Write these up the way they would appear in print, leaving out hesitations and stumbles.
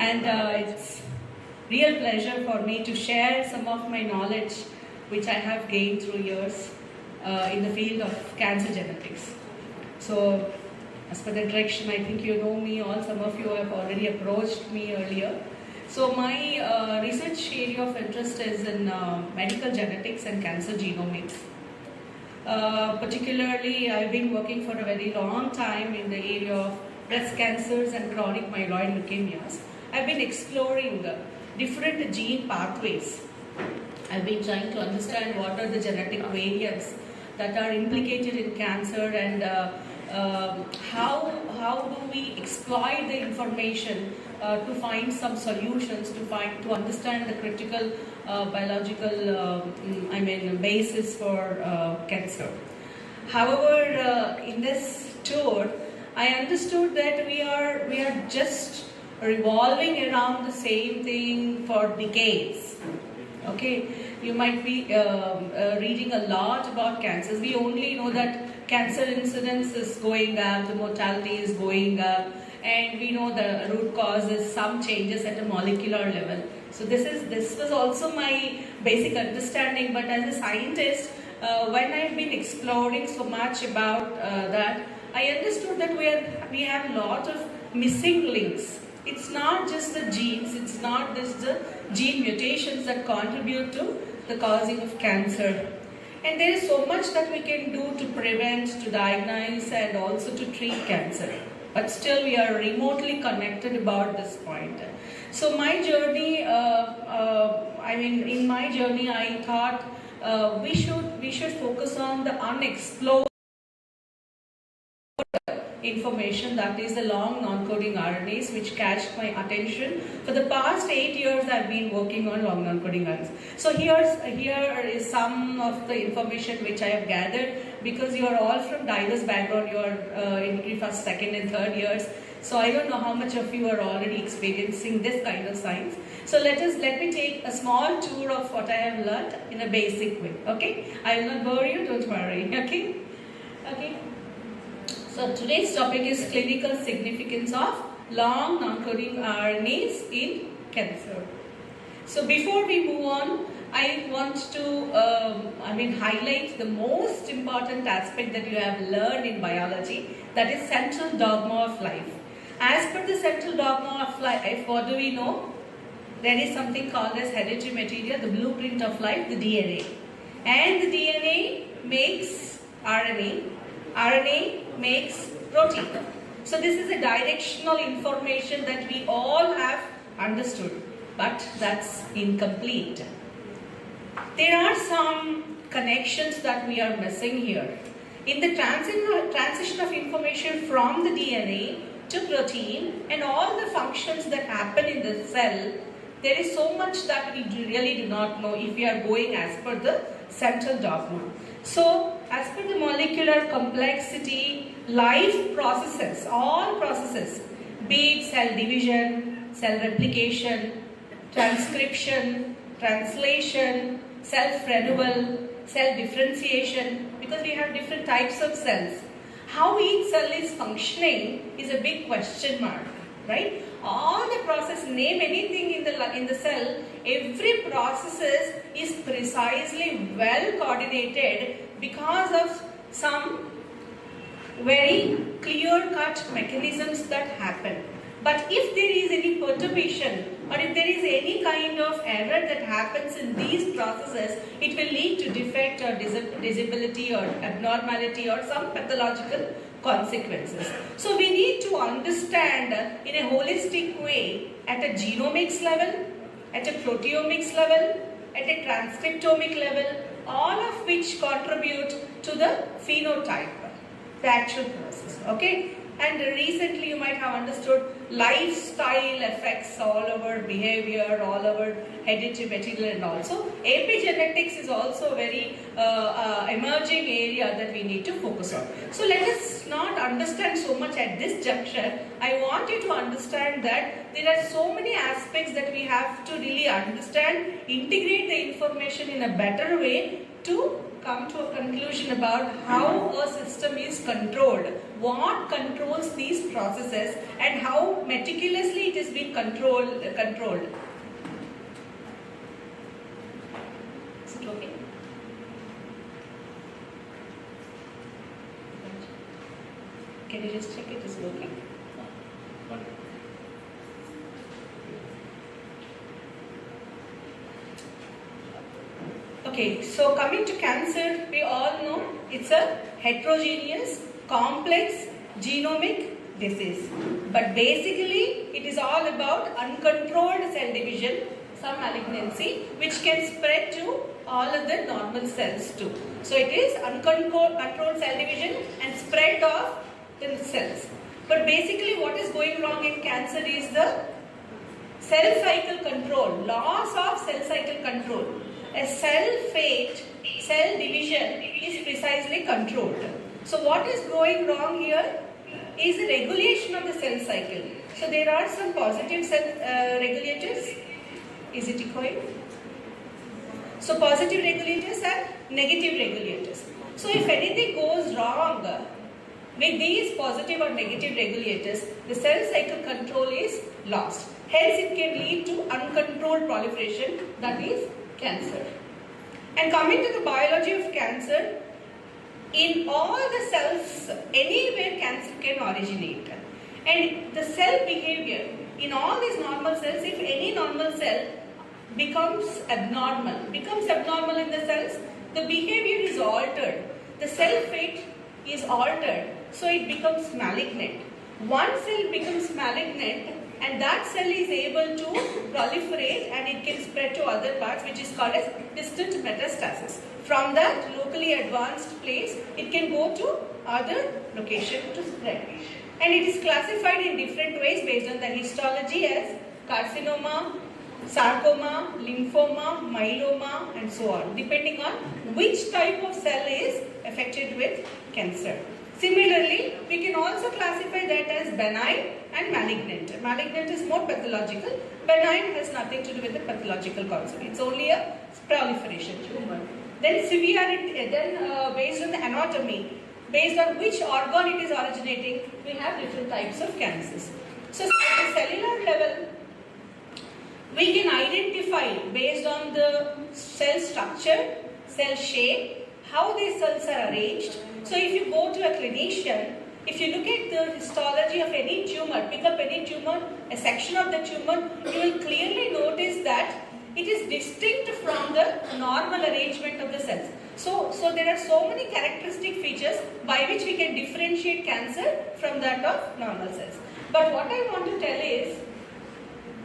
and it's real pleasure for me to share some of my knowledge which I have gained through years in the field of cancer genetics. So as per the direction, I think you know me all, some of you have already approached me earlier. So my research area of interest is in medical genetics and cancer genomics. Particularly, I've been working for a very long time in the area of breast cancers and chronic myeloid leukemias. I've been exploring different gene pathways. I've been trying to understand what are the genetic variants that are implicated in cancer, and how do we exploit the information to find some solutions, to understand the critical biological basis for cancer. However, in this tour, I understood that we are just revolving around the same thing for decades. Okay, you might be reading a lot about cancers. We only know that cancer incidence is going up, the mortality is going up, and we know the root cause is some changes at a molecular level. So this was also my basic understanding. But as a scientist, when I've been exploring so much about that, I understood that we have a lot of missing links. It's not just the genes, it's not just the gene mutations that contribute to the causing of cancer. And there is so much that we can do to prevent, to diagnose, and also to treat cancer. But still we are remotely connected about this point. So my journey, in my journey I thought we should focus on the unexplored information, that is the long non-coding RNAs, which catch my attention. For the past 8 years I've been working on long non-coding RNAs. So here is some of the information which I have gathered, because you are all from diverse background, you are in degree first, second and third years. So I don't know how much of you are already experiencing this kind of science. So let me take a small tour of what I have learned in a basic way. Okay, I will not bore you, don't worry. Okay. So today's topic is clinical significance of long non-coding RNAs in cancer. So before we move on, I want to highlight the most important aspect that you have learned in biology, that is central dogma of life. As per the central dogma of life, what do we know? There is something called as hereditary material, the blueprint of life, the DNA. And the DNA makes RNA. RNA makes protein. So this is a directional information that we all have understood, but that's incomplete. There are some connections that we are missing here. In the transition of information from the DNA to protein and all the functions that happen in the cell, there is so much that we really do not know if we are going as per the central dogma. So, as per the molecular complexity, life processes, all processes, be it cell division, cell replication, transcription, translation, self-renewal, cell differentiation, because we have different types of cells. How each cell is functioning is a big question mark, right? All the process, name anything in the cell, every process is precisely well coordinated because of some very clear-cut mechanisms that happen. But if there is any perturbation, or if there is any kind of error that happens in these processes, it will lead to defect or disability or abnormality or some pathological consequences. So we need to understand in a holistic way at a genomics level, at a proteomics level, at a transcriptomic level, all of which contribute to the phenotype, the actual process. Okay? And recently you might have understood lifestyle affects all our behavior, all our hereditary material, and also epigenetics is also a very emerging area that we need to focus on. So let us not understand so much at this juncture. I want you to understand that there are so many aspects that we have to really understand, integrate the information in a better way to come to a conclusion about how a system is controlled, what controls these processes, and how meticulously it is being controlled. Is it okay? Can you just check it is working? Okay, so coming to cancer, we all know it's a heterogeneous, complex, genomic disease. But basically, it is all about uncontrolled cell division, some malignancy, which can spread to all of the normal cells too. So it is uncontrolled cell division and spread of the cells. But basically, what is going wrong in cancer is the cell cycle control, loss of cell cycle control. A cell fate, cell division is precisely controlled. So what is going wrong here is the regulation of the cell cycle. So there are some positive cell regulators. Is it echoing? So positive regulators and negative regulators. So if anything goes wrong with these positive or negative regulators, the cell cycle control is lost. Hence it can lead to uncontrolled proliferation, that is cancer. And coming to the biology of cancer, in all the cells, anywhere cancer can originate. And the cell behavior, in all these normal cells, if any normal cell becomes abnormal in the cells, the behavior is altered. The cell fate is altered, so it becomes malignant. One cell becomes malignant, and that cell is able to proliferate and it can spread to other parts, which is called as distant metastasis. From that locally advanced place, it can go to other location to spread. And it is classified in different ways based on the histology as carcinoma, sarcoma, lymphoma, myeloma, and so on, depending on which type of cell is affected with cancer. Similarly, we can also classify that as benign and malignant. Malignant is more pathological. Benign has nothing to do with the pathological concept. It's only a proliferation tumor. Then severity, based on the anatomy, based on which organ it is originating, we have different types of cancers. So at the cellular level, we can identify based on the cell structure, cell shape, how these cells are arranged. So if you go to a clinician, if you look at the histology of any tumor, pick up any tumor, a section of the tumor, you will clearly notice that it is distinct from the normal arrangement of the cells. So there are so many characteristic features by which we can differentiate cancer from that of normal cells. But what I want to tell is,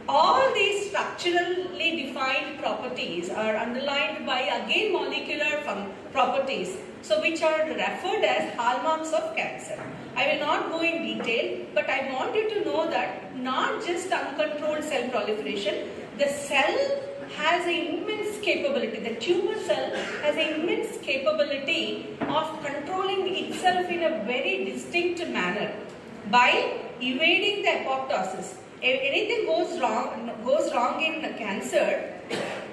all these structurally defined properties are underlined by again molecular properties, so which are referred as hallmarks of cancer. I will not go in detail, but I want you to know that not just uncontrolled cell proliferation, the cell has an immense capability, the tumor cell has an immense capability of controlling itself in a very distinct manner by evading the apoptosis. If anything goes wrong in cancer,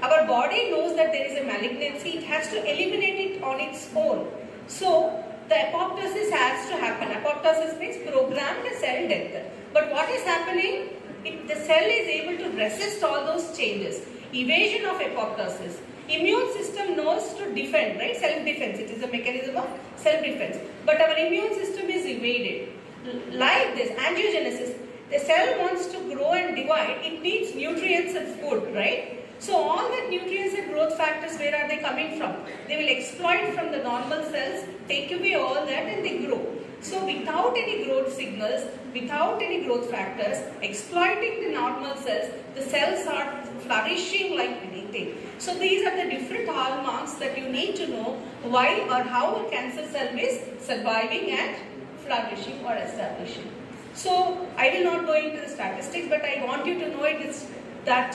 our body knows that there is a malignancy, it has to eliminate it on its own. So the apoptosis has to happen. Apoptosis means programmed cell death. But what is happening? The cell is able to resist all those changes. Evasion of apoptosis. Immune system knows to defend, right? Self-defense. It is a mechanism of self-defense. But our immune system is evaded. Like this, angiogenesis. The cell wants to grow and divide, it needs nutrients and food, right? So all that nutrients and growth factors, where are they coming from? They will exploit from the normal cells, take away all that and they grow. So without any growth signals, without any growth factors, exploiting the normal cells, the cells are flourishing like anything. So these are the different hallmarks that you need to know why or how a cancer cell is surviving and flourishing or establishing. So I will not go into the statistics, but I want you to know it is that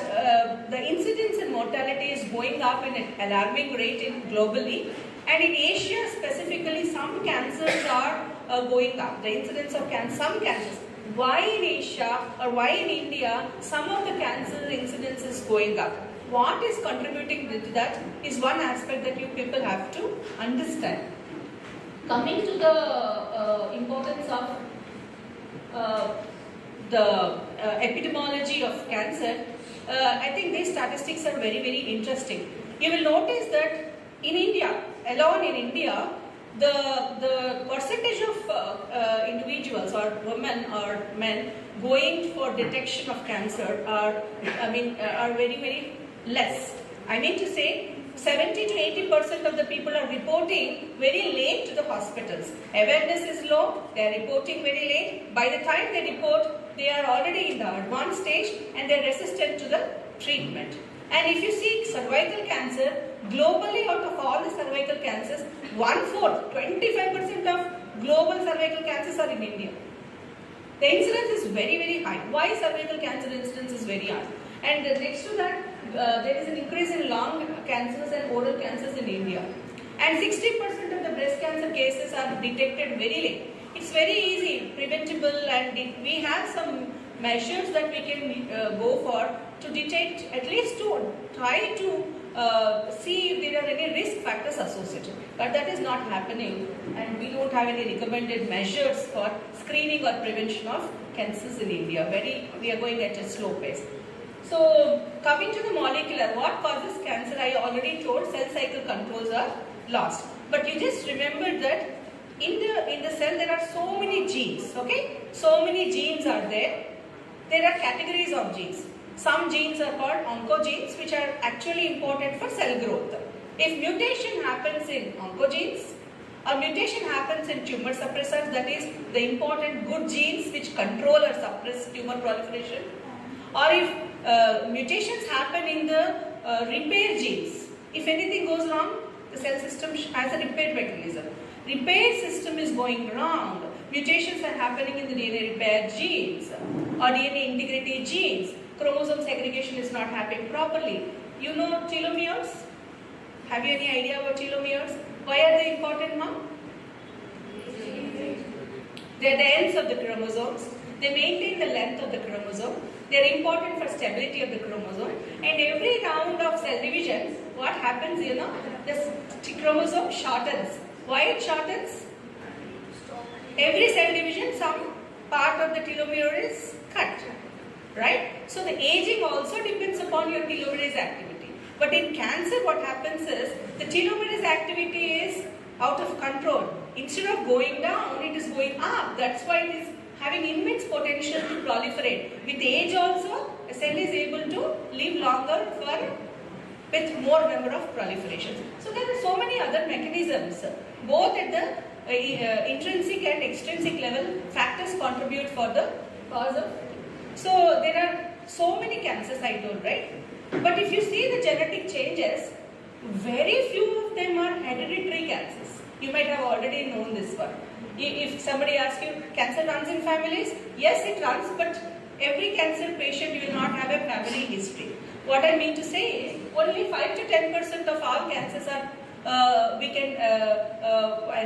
the incidence and mortality is going up in an alarming rate globally, and in Asia specifically some cancers are going up. The incidence of some cancers. Why in Asia or why in India some of the cancer incidence is going up? what is contributing to that is one aspect that you people have to understand. Coming to the importance of the epidemiology of cancer, I think these statistics are very, very interesting. You will notice that in India, alone in India, the percentage of individuals or women or men going for detection of cancer are very, very less. I mean to say 70 to 80% of the people are reporting very late to the hospitals. Awareness is low, they are reporting very late. By the time they report, they are already in the advanced stage and they are resistant to the treatment. And if you see cervical cancer, globally out of all the cervical cancers, 1/4, 25% of global cervical cancers are in India. The incidence is very, very high. Why cervical cancer incidence is very high? And next to that, there is an increase in lung cancers and oral cancers in India. And 60% of the breast cancer cases are detected very late. It's very easy, preventable, and we have some measures that we can go for to detect, at least to try to see if there are any risk factors associated. But that is not happening, and we don't have any recommended measures for screening or prevention of cancers in India. We are going at a slow pace. So, coming to the molecular, what causes cancer? I already told, cell cycle controls are lost. But you just remember that in the cell there are so many genes, okay? So many genes are there. There are categories of genes. Some genes are called oncogenes, which are actually important for cell growth. If mutation happens in oncogenes, or mutation happens in tumor suppressors, that is the important good genes which control or suppress tumor proliferation, or if mutations happen in the repair genes, if anything goes wrong, the cell system has a repair mechanism. Repair system is going wrong. Mutations are happening in the DNA repair genes or DNA integrity genes. Chromosome segregation is not happening properly. You know telomeres? Have you any idea about telomeres? Why are they important now? They are the ends of the chromosomes. They maintain the length of the chromosome. They are important for stability of the chromosome. And every round of cell division, what happens, the chromosome shortens. Why it shortens? Every cell division, some part of the telomere is cut. Right? So the aging also depends upon your telomerase activity. But in cancer, what happens is, the telomerase activity is out of control. Instead of going down, it is going up. That's why it is having immense potential to proliferate. With age also, a cell is able to live longer with more number of proliferations. So there are so many other mechanisms, both at the intrinsic and extrinsic level, factors contribute for the cause of. So there are so many cancers, I told, right? But if you see the genetic changes, very few of them are hereditary cancers. You might have already known this one. If somebody asks you, cancer runs in families? Yes, it runs, but every cancer patient will not have a family history. What I mean to say is, only 5 to 10% of all cancers are, we can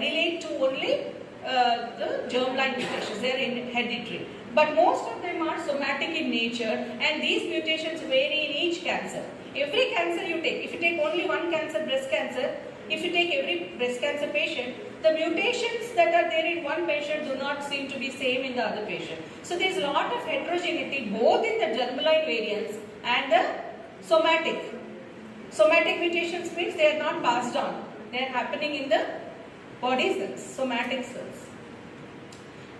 relate to only the germline mutations. They are hereditary. But most of them are somatic in nature, and these mutations vary in each cancer. Every cancer you take, if you take only one cancer, breast cancer, if you take every breast cancer patient, the mutations that are there in one patient do not seem to be same in the other patient. So there is a lot of heterogeneity both in the germline variants and the somatic. Somatic mutations means they are not passed on. They are happening in the body cells, somatic cells.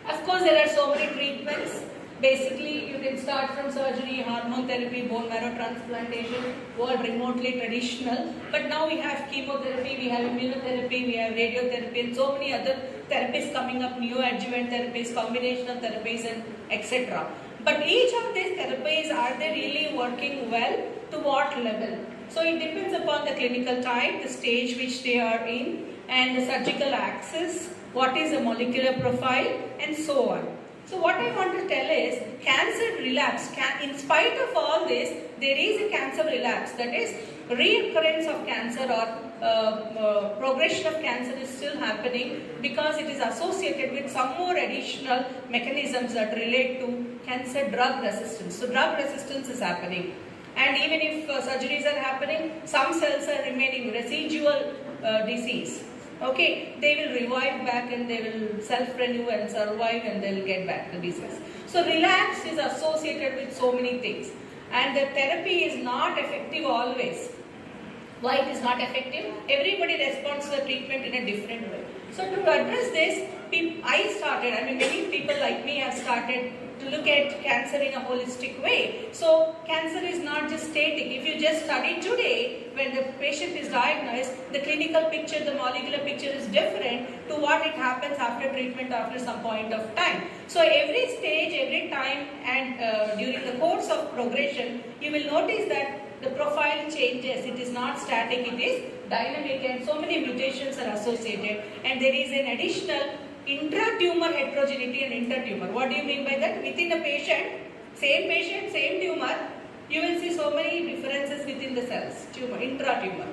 Of course, there are so many treatments. Basically, you can start from surgery, hormone therapy, bone marrow transplantation, all remotely traditional. But now we have chemotherapy, we have immunotherapy, we have radiotherapy, and so many other therapies coming up, neoadjuvant therapies, combination of therapies, and etc. But each of these therapies, are they really working well? To what level? So it depends upon the clinical type, the stage which they are in, and the surgical axis, what is the molecular profile, and so on. So what I want to tell is, cancer relapse, in spite of all this, there is a cancer relapse, that is, reoccurrence of cancer or progression of cancer is still happening because it is associated with some more additional mechanisms that relate to cancer drug resistance. So drug resistance is happening. And even if surgeries are happening, some cells are remaining residual disease. Okay, they will revive back and they will self-renew and survive and they will get back the disease. So relapse is associated with so many things, and the therapy is not effective always. Why it is not effective? Everybody responds to the treatment in a different way. So to address this, many people like me have started to look at cancer in a holistic way. So cancer is not just static. If you just study today, when the patient is diagnosed, the clinical picture, the molecular picture is different to what it happens after treatment after some point of time. So every stage, every time, and during the course of progression, you will notice that the profile changes. It is not static, it is dynamic, and so many mutations are associated, and there is an additional intra-tumor heterogeneity and inter-tumor. What do you mean by that? Within a patient, same tumor, you will see so many differences within the cells, intra-tumor.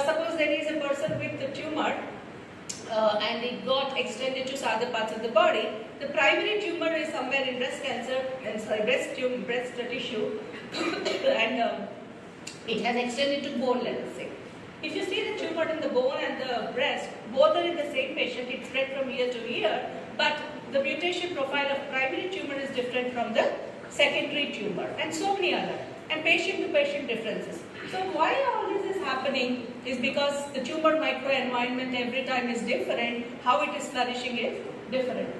Suppose there is a person with the tumor and it got extended to other parts of the body. The primary tumor is somewhere in breast cancer, breast tissue, and it has extended to bone, let us say. If you see the tumor in the bone and the breast, both are in the same patient, it spread from year to year, but the mutation profile of primary tumor is different from the secondary tumor, and so many other, and patient to patient differences. So why all this is happening is because the tumor microenvironment every time is different, how it is flourishing is different.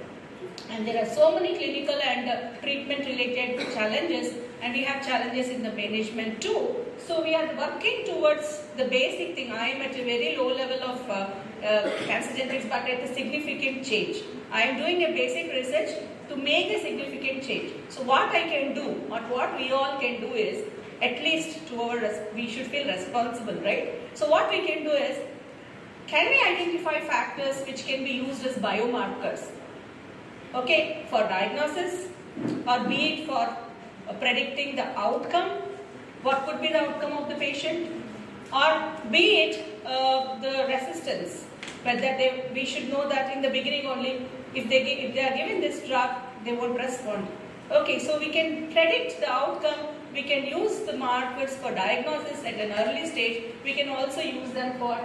And there are so many clinical and treatment related challenges, and we have challenges in the management too. So we are working towards the basic thing. I am at a very low level of cancer genetics, but at a significant change. I am doing a basic research to make a significant change. So what I can do, or what we all can do is, at least we should feel responsible, right? So what we can do is, can we identify factors which can be used as biomarkers? Okay, for diagnosis, or be it for predicting the outcome, what could be the outcome of the patient, or be it the resistance, whether we should know that in the beginning only, if they are given this drug, they won't respond. Okay, so we can predict the outcome, we can use the markers for diagnosis at an early stage, we can also use them for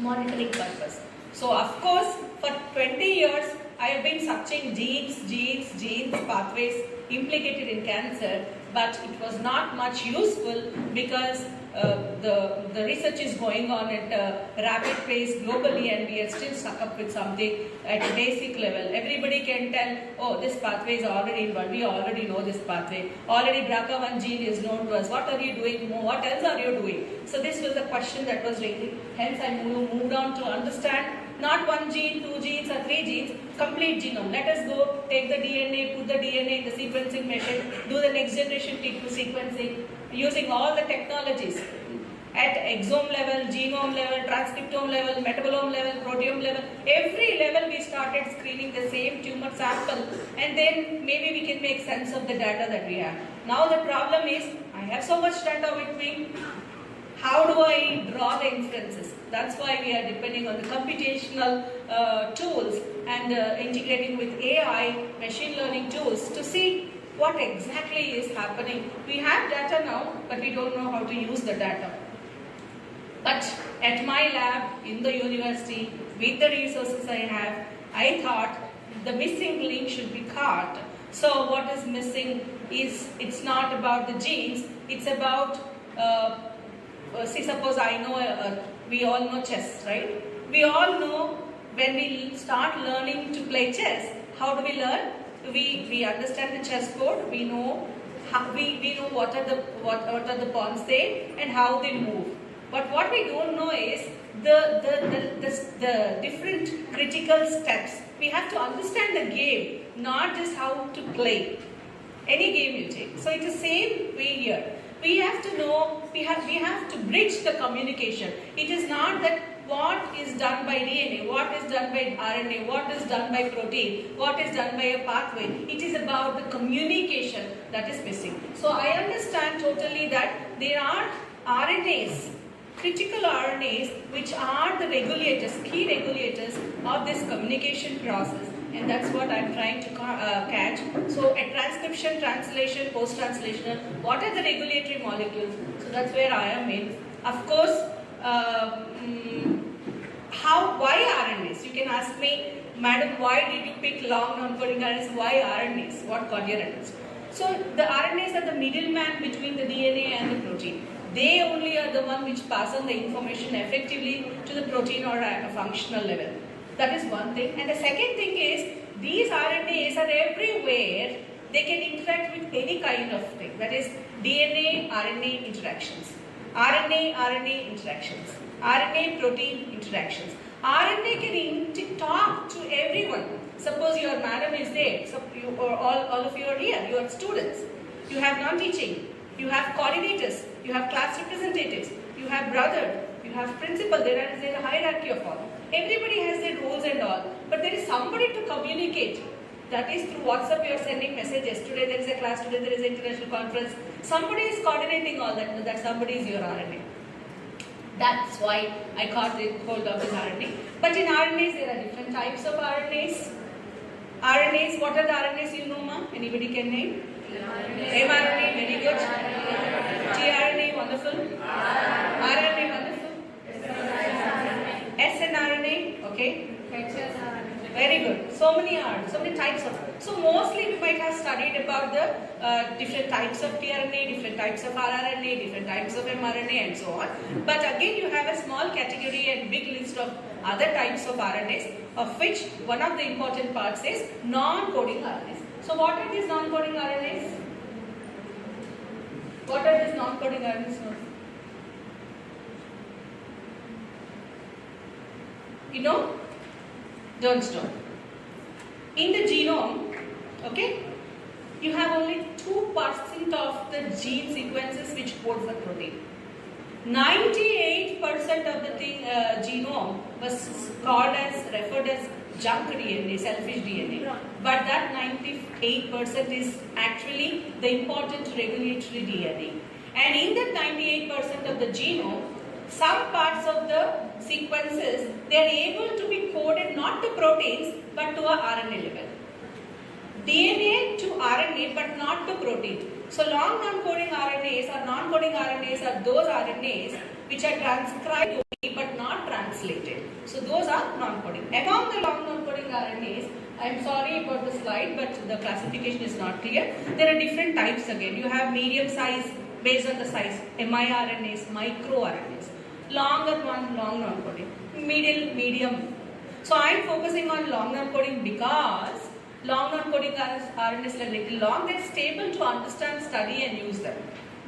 monitoring purpose. So of course, for 20 years, I have been searching genes, pathways implicated in cancer, but it was not much useful because the research is going on at a rapid pace globally, and we are still stuck up with something at a basic level. Everybody can tell, oh, this pathway is already involved, we already know this pathway, already BRCA1 gene is known to us, what are you doing, what else are you doing? So this was the question that was raised. Hence I moved on to understand not one gene, two genes or three genes, complete genome. Let us go take the DNA, put the DNA in the sequencing machine, do the next generation sequencing using all the technologies at exome level, genome level, transcriptome level, metabolome level, proteome level. Every level we started screening the same tumor sample, and then maybe we can make sense of the data that we have. Now the problem is, I have so much data with me. How do I draw the inferences? That's why we are depending on the computational tools and integrating with AI, machine learning tools to see what exactly is happening. We have data now, but we don't know how to use the data. But at my lab, in the university, with the resources I have, I thought the missing link should be caught. So what is missing is, it's not about the genes, it's about see, suppose I know, we all know chess, right? We all know when we start learning to play chess, how do we learn? We understand the chessboard, we know how, we know what are the pawns there and how they move. But what we don't know is the different critical steps. We have to understand the game, not just how to play. Any game you take. So it's the same way here. We have to know, we have to bridge the communication. It is not that what is done by DNA, what is done by RNA, what is done by protein, what is done by a pathway. It is about the communication that is missing. So I understand totally that there are RNAs, critical RNAs, which are the regulators, key regulators of this communication process. and that's what I'm trying to catch. So a transcription, translation, post-translational, what are the regulatory molecules? So that's where I am in. Of course, why RNAs? You can ask me, Madam, why did you pick long non-coding RNAs? Why RNAs? What caught your interest? So the RNAs are the middleman between the DNA and the protein. They only are the one which pass on the information effectively to the protein or at a functional level. That is one thing. And the second thing is, these RNAs are everywhere. They can interact with any kind of thing. That is DNA, RNA interactions. RNA interactions. RNA protein interactions. RNA can talk to everyone. Suppose your madam is there, so all of you are here, you are students. You have non-teaching, you have coordinators, you have class representatives, you have brother, you have principal, there is a hierarchy of all. Everybody has their roles and all, but there is somebody to communicate. That is through WhatsApp you are sending messages. Today there is a class, today there is an international conference. Somebody is coordinating all that, that somebody is your RNA. That's why I caught hold of this RNA. But in RNAs, there are different types of RNAs. RNAs, what are the RNAs you know, ma? Anybody can name? mRNA, very good. tRNA, wonderful. RNA, wonderful. snRNA, okay. Very good. So many RNA, so many types of. So mostly we might have studied about the different types of tRNA, different types of rRNA, different types of mRNA and so on. But again you have a small category and big list of other types of RNAs, of which one of the important parts is non-coding RNAs. So what are these non-coding RNAs? What are these non-coding RNAs? You know? Don't stop. In the genome, okay, you have only 2% of the gene sequences which code for protein. 98% of the genome was referred as junk DNA, selfish DNA. But that 98% is actually the important regulatory DNA. And in that 98% of the genome, some parts of the sequences, they are able to be coded not to proteins but to a RNA level. DNA to RNA but not to protein. So long non-coding RNAs or non-coding RNAs are those RNAs which are transcribed only but not translated. So those are non-coding. Among the long non-coding RNAs, I am sorry about the slide but the classification is not clear. There are different types again. You have medium size based on the size, miRNAs, microRNAs. Longer one, long non-coding. Middle, medium. So I am focusing on long non-coding because long non-coding RNAs are little long. They are stable to understand, study and use them.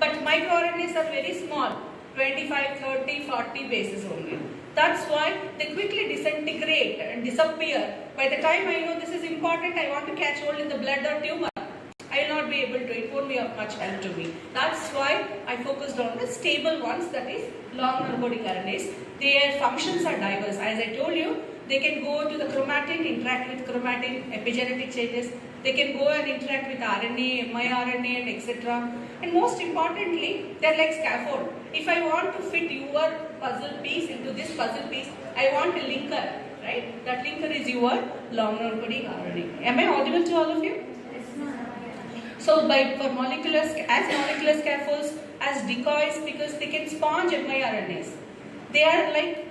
But microRNAs are very small, 25, 30, 40 bases only. That's why they quickly disintegrate and disappear. By the time I know this is important, I want to catch hold in the blood or tumor, I will not be able to, it won't be of much help to me. That's why I focused on the stable ones, that is long non-coding RNAs. Their functions are diverse. As I told you, they can go to the chromatin, interact with chromatin, epigenetic changes. They can go and interact with RNA, miRNA and etc. And most importantly, they are like scaffold. If I want to fit your puzzle piece into this puzzle piece, I want a linker, right? That linker is your long non-coding RNA. Am I audible to all of you? So for molecular scaffolds, as decoys, because they can sponge miRNAs. They are like,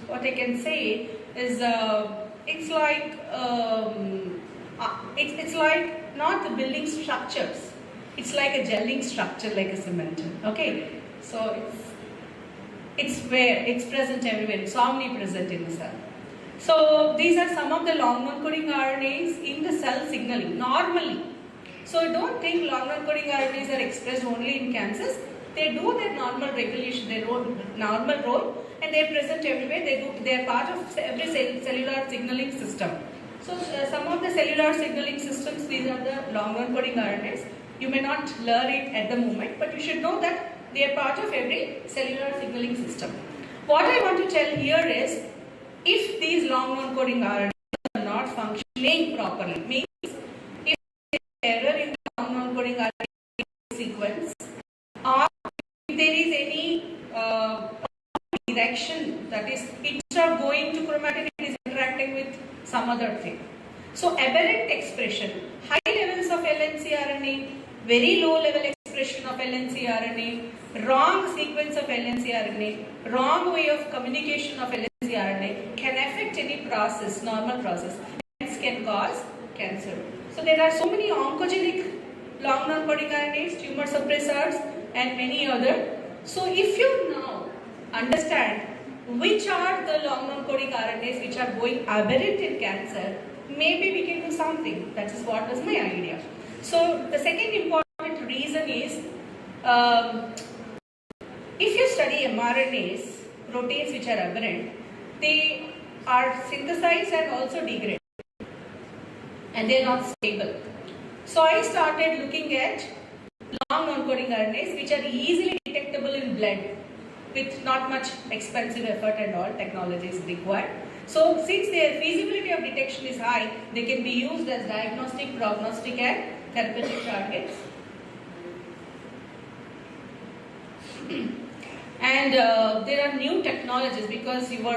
what I can say is, it's like not the building structures. It's like a gelling structure, like a cement. Okay, so it's present everywhere. It's omnipresent in the cell. So these are some of the long non-coding RNAs in the cell signaling normally. So don't think long non-coding RNAs are expressed only in cancers. They do their normal regulation, their normal role, and they are present everywhere. They are part of every cellular signaling system. So some of the cellular signaling systems, these are the long non-coding RNAs. You may not learn it at the moment, but you should know that they are part of every cellular signaling system. What I want to tell here is, if these long non-coding RNAs are not functioning properly, means if there is error in the long non-coding RNA sequence, or if there is any direction, that is, instead of going to chromatin, it is interacting with some other thing. So aberrant expression, high levels of LNC RNA, very low level expression of LNC RNA, wrong sequence of LNC RNA, wrong way of communication of LNC RNA can affect any process, normal process, hence can cause cancer. So there are so many oncogenic long non-coding RNAs, tumor suppressors and many other. So if you now understand which are the long non-coding RNAs which are going aberrant in cancer, maybe we can do something. That is what was my idea. So the second important reason is, if you study mRNAs, proteins which are aberrant, they are synthesized and also degrade, and they are not stable. So I started looking at long non-coding RNAs which are easily detectable in blood with not much expensive effort and all technology is required. So since their feasibility of detection is high, they can be used as diagnostic, prognostic and therapeutic targets. And there are new technologies, because your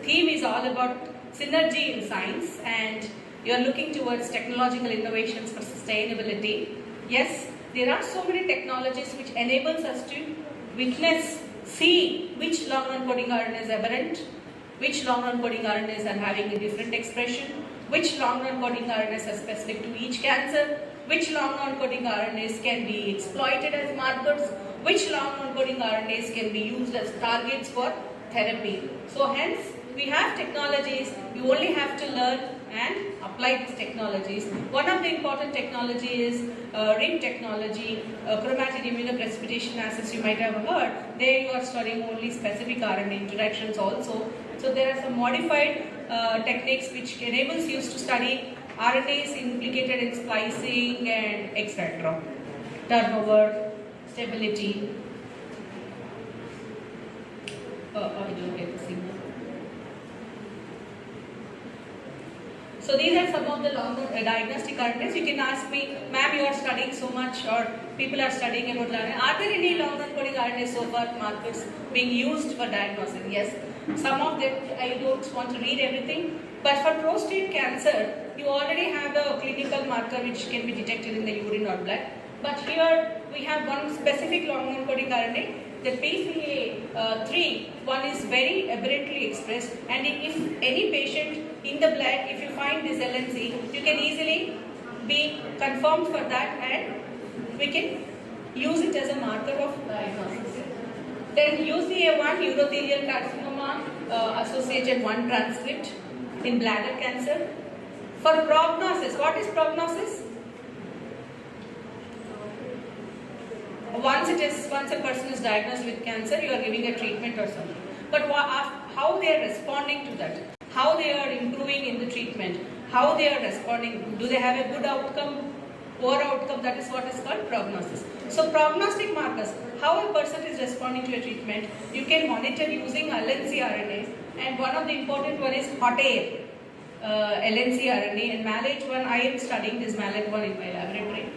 theme is all about synergy in science and you are looking towards technological innovations for sustainability. Yes, there are so many technologies which enables us to witness, see which long non-coding RNA is aberrant, which long non-coding RNAs are having a different expression, which long non-coding RNAs are specific to each cancer, which long non-coding RNAs can be exploited as markers, which long non-coding RNAs can be used as targets for therapy. So hence, we have technologies, we only have to learn and apply these technologies. One of the important technology is RIM technology, chromatin immunoprecipitation assays you might have heard. There you are studying only specific RNA interactions also. So there are some modified techniques which enables you to study RNAs implicated in splicing and etc. Turnover, stability. I don't get the signal. So these are some of the diagnostic RNAs. You can ask me, ma'am, you are studying so much, or people are studying about RNA. Are there any long non-coding RNA so far markers being used for diagnosis? Yes. Some of them, I don't want to read everything, but for prostate cancer, you already have a clinical marker which can be detected in the urine or blood. But here we have one specific long non-coding RNA, the PCA3, one is very aberrantly expressed, and if any patient in the blood, if you find this LNC, you can easily be confirmed for that and we can use it as a marker of diagnosis. Then UCA1, urothelial carcinoma associated 1 transcript in bladder cancer. For prognosis, what is prognosis? Once a person is diagnosed with cancer, you are giving a treatment or something. But how they are responding to that, how they are improving in the treatment, how they are responding, do they have a good outcome, poor outcome, that is what is called prognosis. So prognostic markers, how a person is responding to a treatment, you can monitor using LNC RNAs, and one of the important one is hot air LNC RNA, and MALAT1, I am studying this MALAT1 in my laboratory.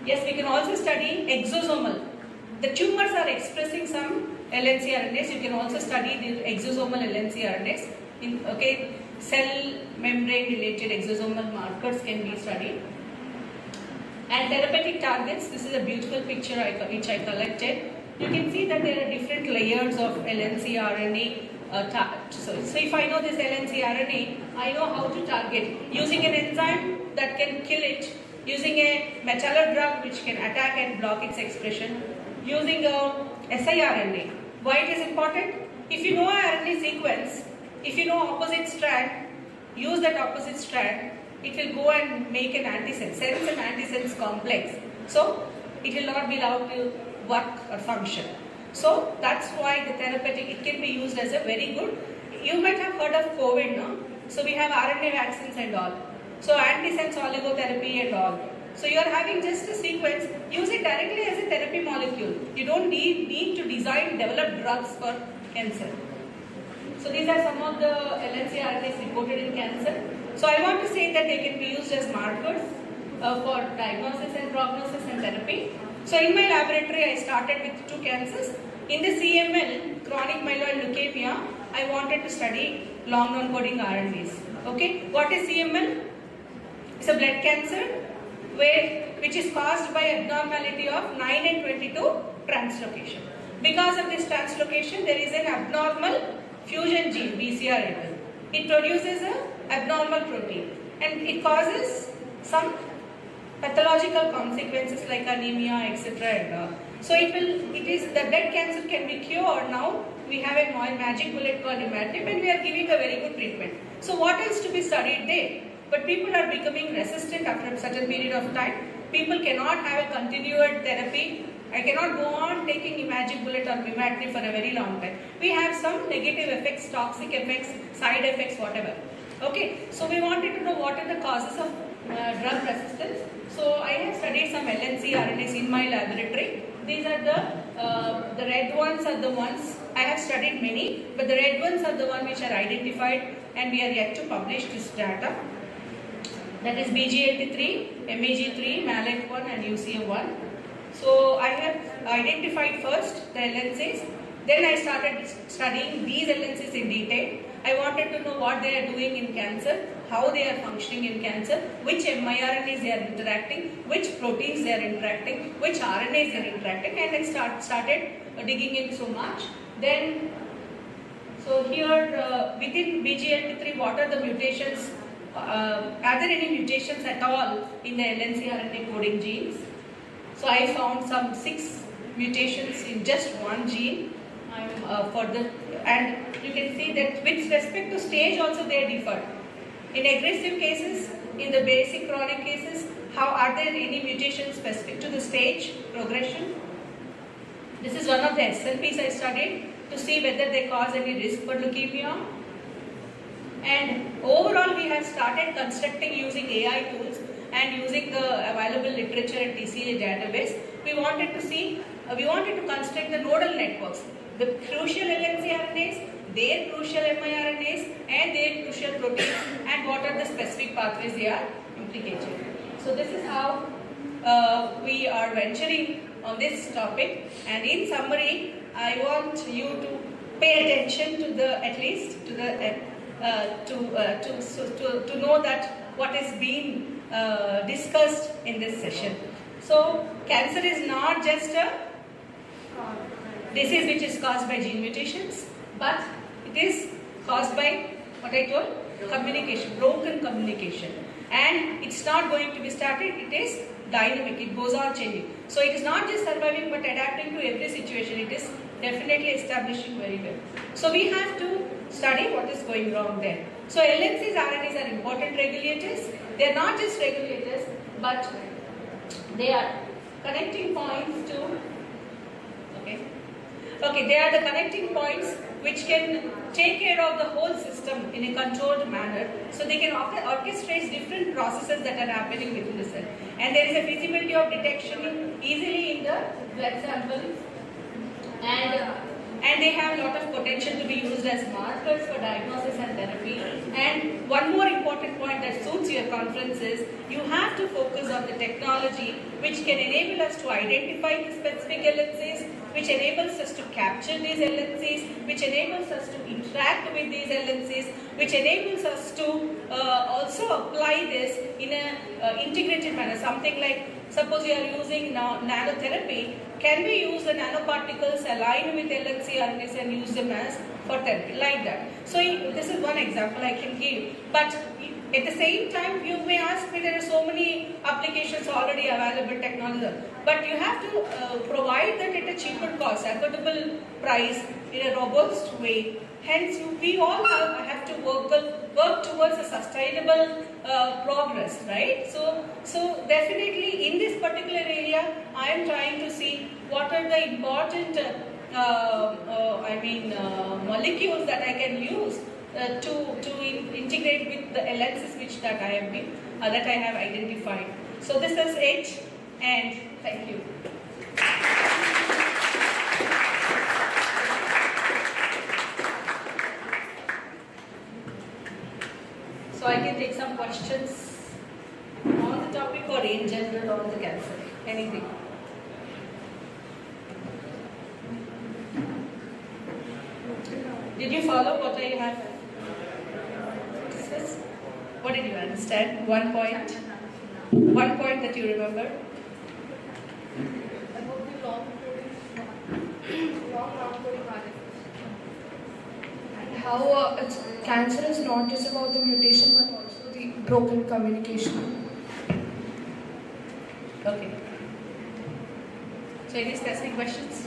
Yes, we can also study exosomal. The tumors are expressing some LNC RNAs. You can also study the exosomal LNC RNAs. Cell membrane related exosomal markers can be studied. And therapeutic targets, this is a beautiful picture which I collected. You can see that there are different layers of LNC RNA. So if I know this LNC RNA, I know how to target using an enzyme that can kill it, using a metallo drug which can attack and block its expression, using a siRNA. Why it is important? If you know a RNA sequence, if you know opposite strand, use that opposite strand, it will go and make an antisense, sense an antisense complex. So it will not be allowed to work or function. So that's why the therapeutic, it can be used as a very good, you might have heard of COVID, no? So we have RNA vaccines and all. So antisense oligotherapy and all. So you are having just a sequence, use it directly as a therapy molecule. You don't need to develop drugs for cancer. So these are some of the LNC RNAs reported in cancer. So I want to say that they can be used as markers for diagnosis and prognosis and therapy. So in my laboratory, I started with 2 cancers. In the CML, chronic myeloid leukemia, I wanted to study long non-coding RNAs. Okay, what is CML? It's a blood cancer which is caused by abnormality of 9 and 22 translocation. Because of this translocation, there is an abnormal fusion gene, BCR11. It produces an abnormal protein and it causes some pathological consequences like anemia, etc. So the blood cancer can be cured now. We have a magic bullet called imatinib and we are giving a very good treatment. So what is to be studied there? But people are becoming resistant after a certain period of time. People cannot have a continued therapy. I cannot go on taking magic bullet or imatinib for a very long time. We have some negative effects, toxic effects, side effects, whatever. Okay, so we wanted to know what are the causes of drug resistance. So I have studied some LNC RNAs in my laboratory. These are the red ones are the ones, I have studied many, but the red ones are the ones which are identified and we are yet to publish this data. That is BGLT3, MEG3, MALAT1 and UCM1. So I have identified first the LNCs, then I started studying these LNCs in detail. I wanted to know what they are doing in cancer, how they are functioning in cancer, which miRNAs they are interacting, which proteins they are interacting, which RNAs they are interacting, and I started digging in so much. Then, so here within BGLT3, what are the mutations? Are there any mutations at all in the LNC RNA coding genes? So I found some 6 mutations in just one gene. And you can see that with respect to stage also they differ. In aggressive cases, in the basic chronic cases, how are there any mutations specific to the stage progression? This is one of the SLPs I studied to see whether they cause any risk for leukemia. And overall we have started constructing using AI tools and using the available literature and TCA database. We wanted to construct the nodal networks, the crucial LNC RNAs, their crucial miRNAs and their crucial proteins, and what are the specific pathways they are implicated. So this is how we are venturing on this topic, and in summary I want you to pay attention to the, at least to the to know that what is being discussed in this session. So cancer is not just a disease which is caused by gene mutations, but it is caused by what I told, communication, broken communication, and it's not going to be static, it is dynamic, it goes on changing. So it is not just surviving but adapting to every situation, it is definitely establishing very well. So we have to study what is going wrong there. So LNCs, RNAs are important regulators. They are not just regulators, but they are connecting points to, they are the connecting points which can take care of the whole system in a controlled manner. So they can orchestrate different processes that are happening within the cell. And there is a feasibility of detection easily in the blood sample. And they have a lot of potential to be used as markers for diagnosis and therapy. And one more important point that suits your conference is you have to focus on the technology which can enable us to identify the specific LNCs, which enables us to capture these LNCs, which enables us to interact with these LNCs, which enables us to also apply this in an integrated manner. Something like, suppose you are using nanotherapy, can we use the nanoparticles aligned with LNC RNAs and use them as for therapy, like that. So this is one example I can give. But at the same time, you may ask me, there are so many applications already available, technology, but you have to provide that at a cheaper cost, affordable price, in a robust way. Hence, we all have to work towards a sustainable progress, right? So definitely in this particular area, I am trying to see what are the important molecules that I can use to integrate with the LNCs that I have identified. So this is it, and thank you. So I can take some questions on the topic or in general on the cancer, anything. Did you follow what I have What did you understand? One point. One point that you remember. How cancer is not just about the mutation but also the broken communication. Okay. So any specific questions?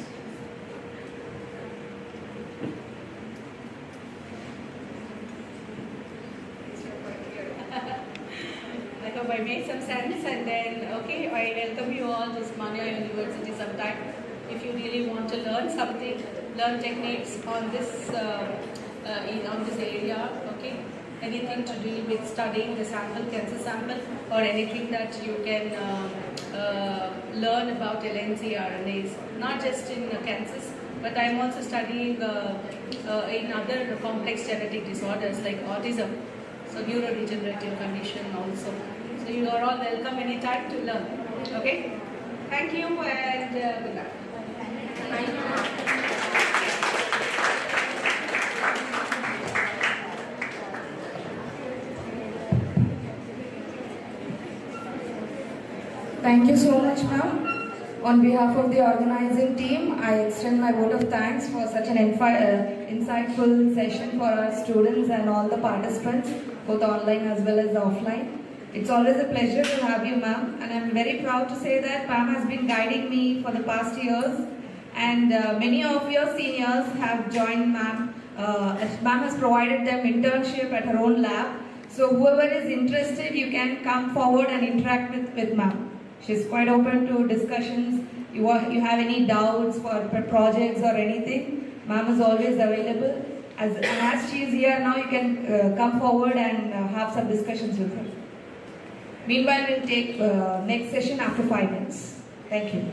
I hope I made some sense, and then okay, I welcome you all to Manya University sometime. If you really want to learn something, learn techniques on this on this area, okay? Anything to do with studying the sample, cancer sample, or anything that you can learn about LNC RNAs, not just in cancers, but I'm also studying in other complex genetic disorders like autism, so neurodegenerative condition also. So you are all welcome anytime to learn. Okay? Thank you and good luck. Thank you. Thank you so much, ma'am. On behalf of the organizing team, I extend my vote of thanks for such an insightful session for our students and all the participants, both online as well as offline. It's always a pleasure to have you, ma'am, and I'm very proud to say that ma'am has been guiding me for the past years, and many of your seniors have joined ma'am. Ma'am has provided them internship at her own lab. So whoever is interested, you can come forward and interact with ma'am. She's quite open to discussions. You have any doubts for projects or anything, ma'am is always available. As she is here now, you can come forward and have some discussions with her. Meanwhile, we'll take next session after 5 minutes. Thank you.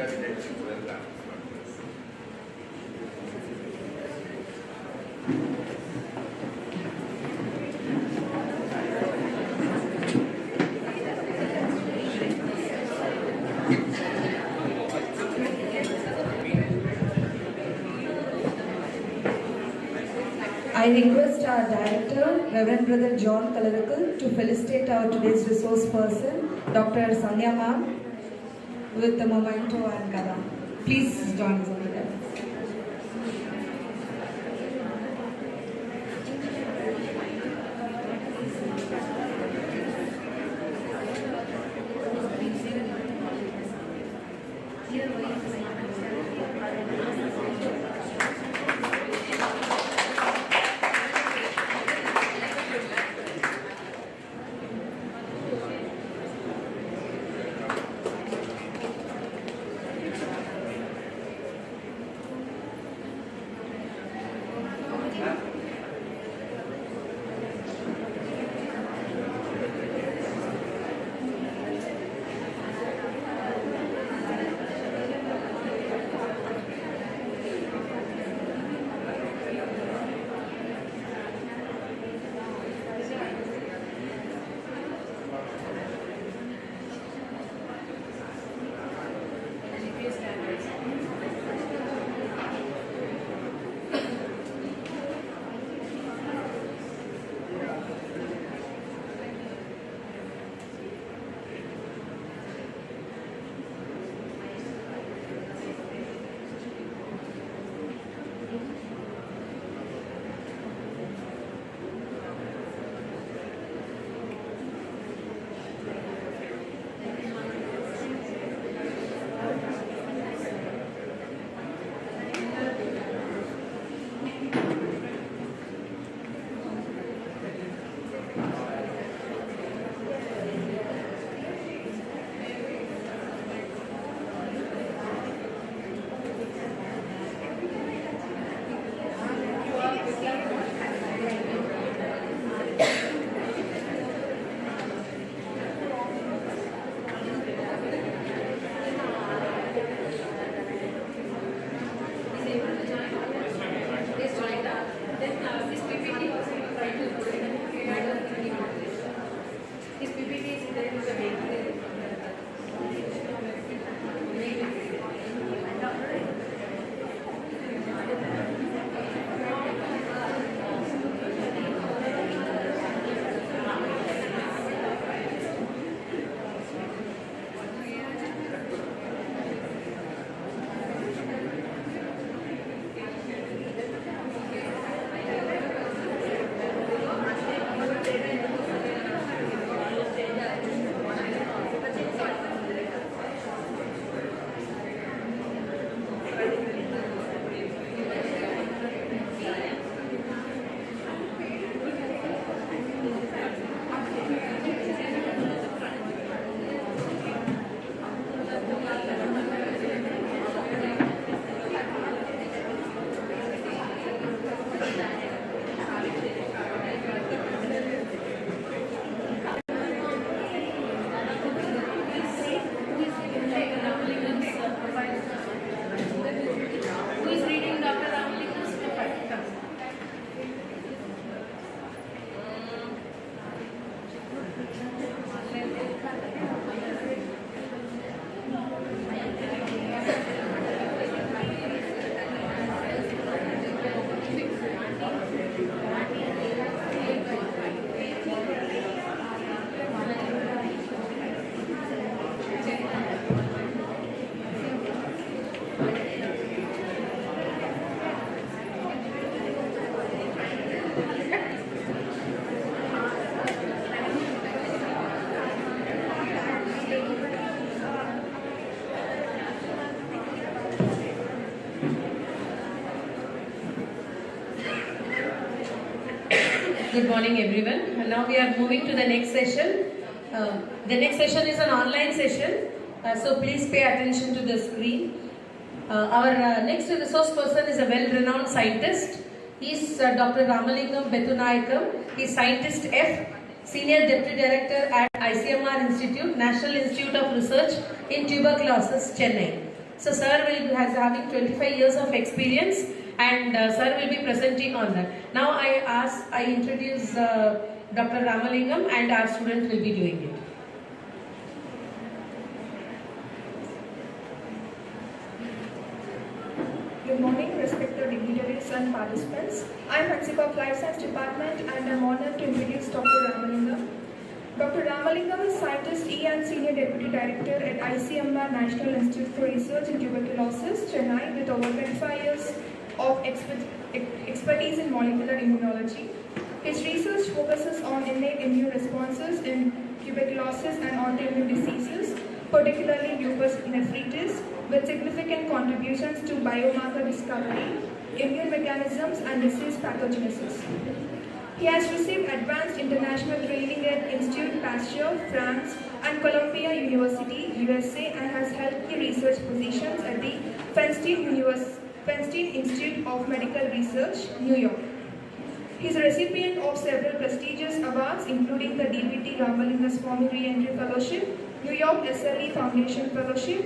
retention program. I request our director, Reverend Brother John Kalarakal, to felicitate our today's resource person, Dr. Sandhya ma'am, with the memento and kada. Please join us on the desk. Good morning everyone. And now we are moving to the next session. The next session is an online session, so please pay attention to the screen. Our next resource person is a well-renowned scientist. He is Dr. Ramalingam Bettunayakam. He is Scientist F, Senior Deputy Director at ICMR Institute, National Institute of Research in Tuberculosis, Chennai. So sir has having 25 years of experience, and sir will be presenting on that. Now I introduce Dr. Ramalingam, and our students will be doing it. Good morning, respected dignitaries and participants. I am Principal of Life Science Department and I am honored to introduce Dr. Ramalingam. Dr. Ramalingam is Scientist E and Senior Deputy Director at ICMR National Institute for Research in Tuberculosis, Chennai, with over 25 years of expertise in molecular immunology. His research focuses on innate immune responses in tuberculosis and autoimmune diseases, particularly lupus nephritis, with significant contributions to biomarker discovery, immune mechanisms, and disease pathogenesis. He has received advanced international training at Institut Pasteur, France, and Columbia University, USA, and has held key research positions at the Feinstein Institute of Medical Research, New York. He is a recipient of several prestigious awards, including the DBT Ramalingam Re-Entry Fellowship, New York SLE Foundation Fellowship,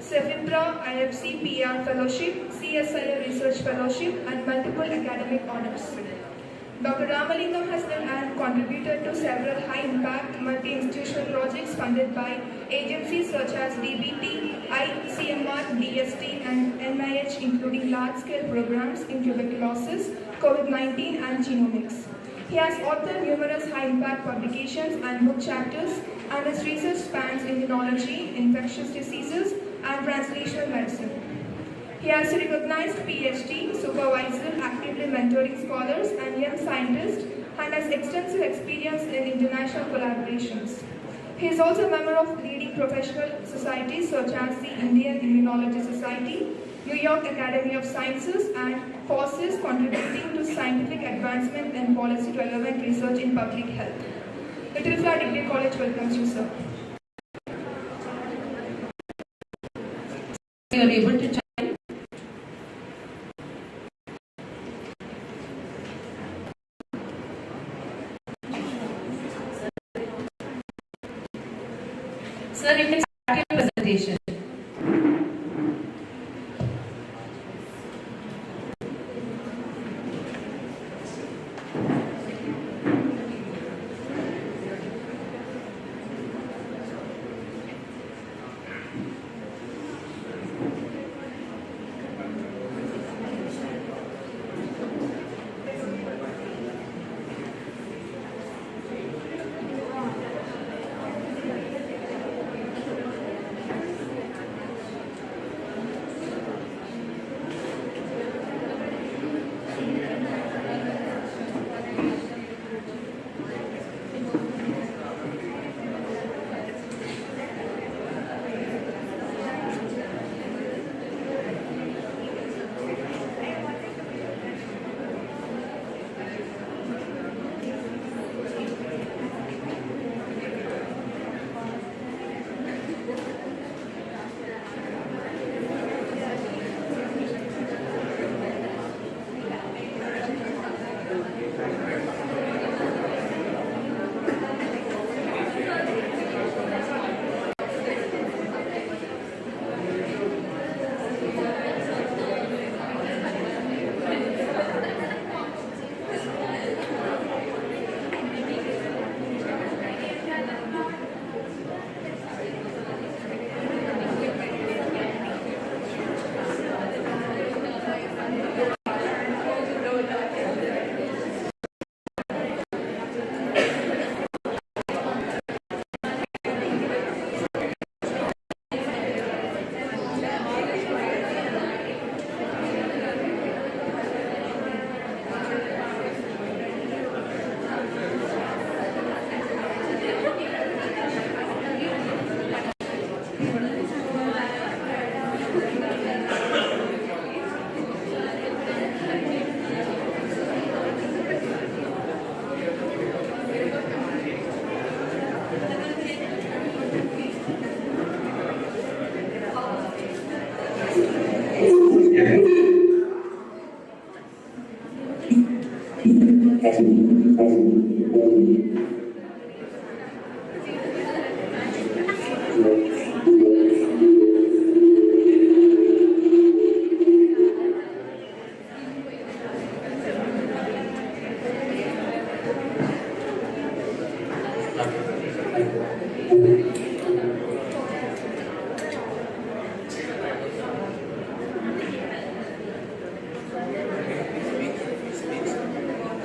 Cephibra IFC PR Fellowship, CSIR Research Fellowship, and multiple academic honors. Dr. Ramalingam has been and contributed to several high-impact multi-institutional projects funded by agencies such as DBT, ICMR, DST, and NIH, including large-scale programs in tuberculosis, COVID-19, and genomics. He has authored numerous high-impact publications and book chapters, and his research spans immunology, infectious diseases, and translational medicine. He has a recognized PhD, supervisor, actively mentoring scholars and young scientists, and has extensive experience in international collaborations. He is also a member of leading professional societies such as the Indian Immunology Society, New York Academy of Sciences, and FOSSIS, contributing to scientific advancement and policy-relevant research in public health. Little Flower Degree College welcomes you, sir. You are able to check. Sir, you can start your presentation.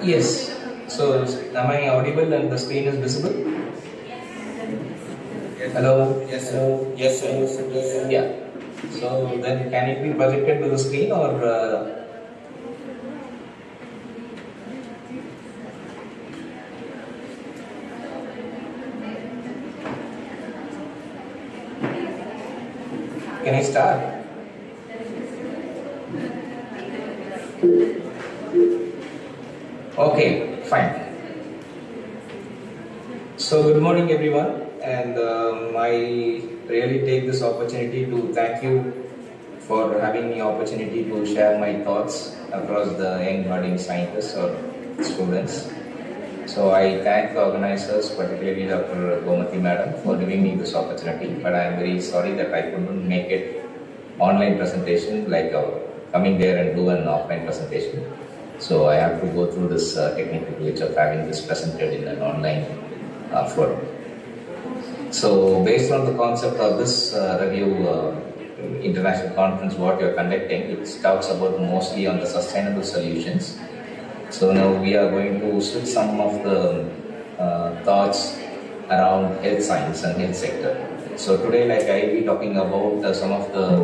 Yes. So, am I audible and the screen is visible? Hello? Yes, sir. Yes, sir. Yes, sir. Yes, sir. Yeah. So, then can it be projected to the screen or? Can I start? Okay, fine. So, good morning, everyone, and I really take this opportunity to thank you for having the opportunity to share my thoughts across the young budding scientists or students. So, I thank the organizers, particularly Dr. Gomati Madam, for giving me this opportunity. But I am very sorry that I couldn't make it online presentation, like coming there and do an offline presentation. So I have to go through this technical glitch of having this presented in an online forum. So based on the concept of this review international conference what you are conducting, it talks about mostly on the sustainable solutions. So now we are going to switch some of the thoughts around health science and health sector. So today, like I will be talking about some of the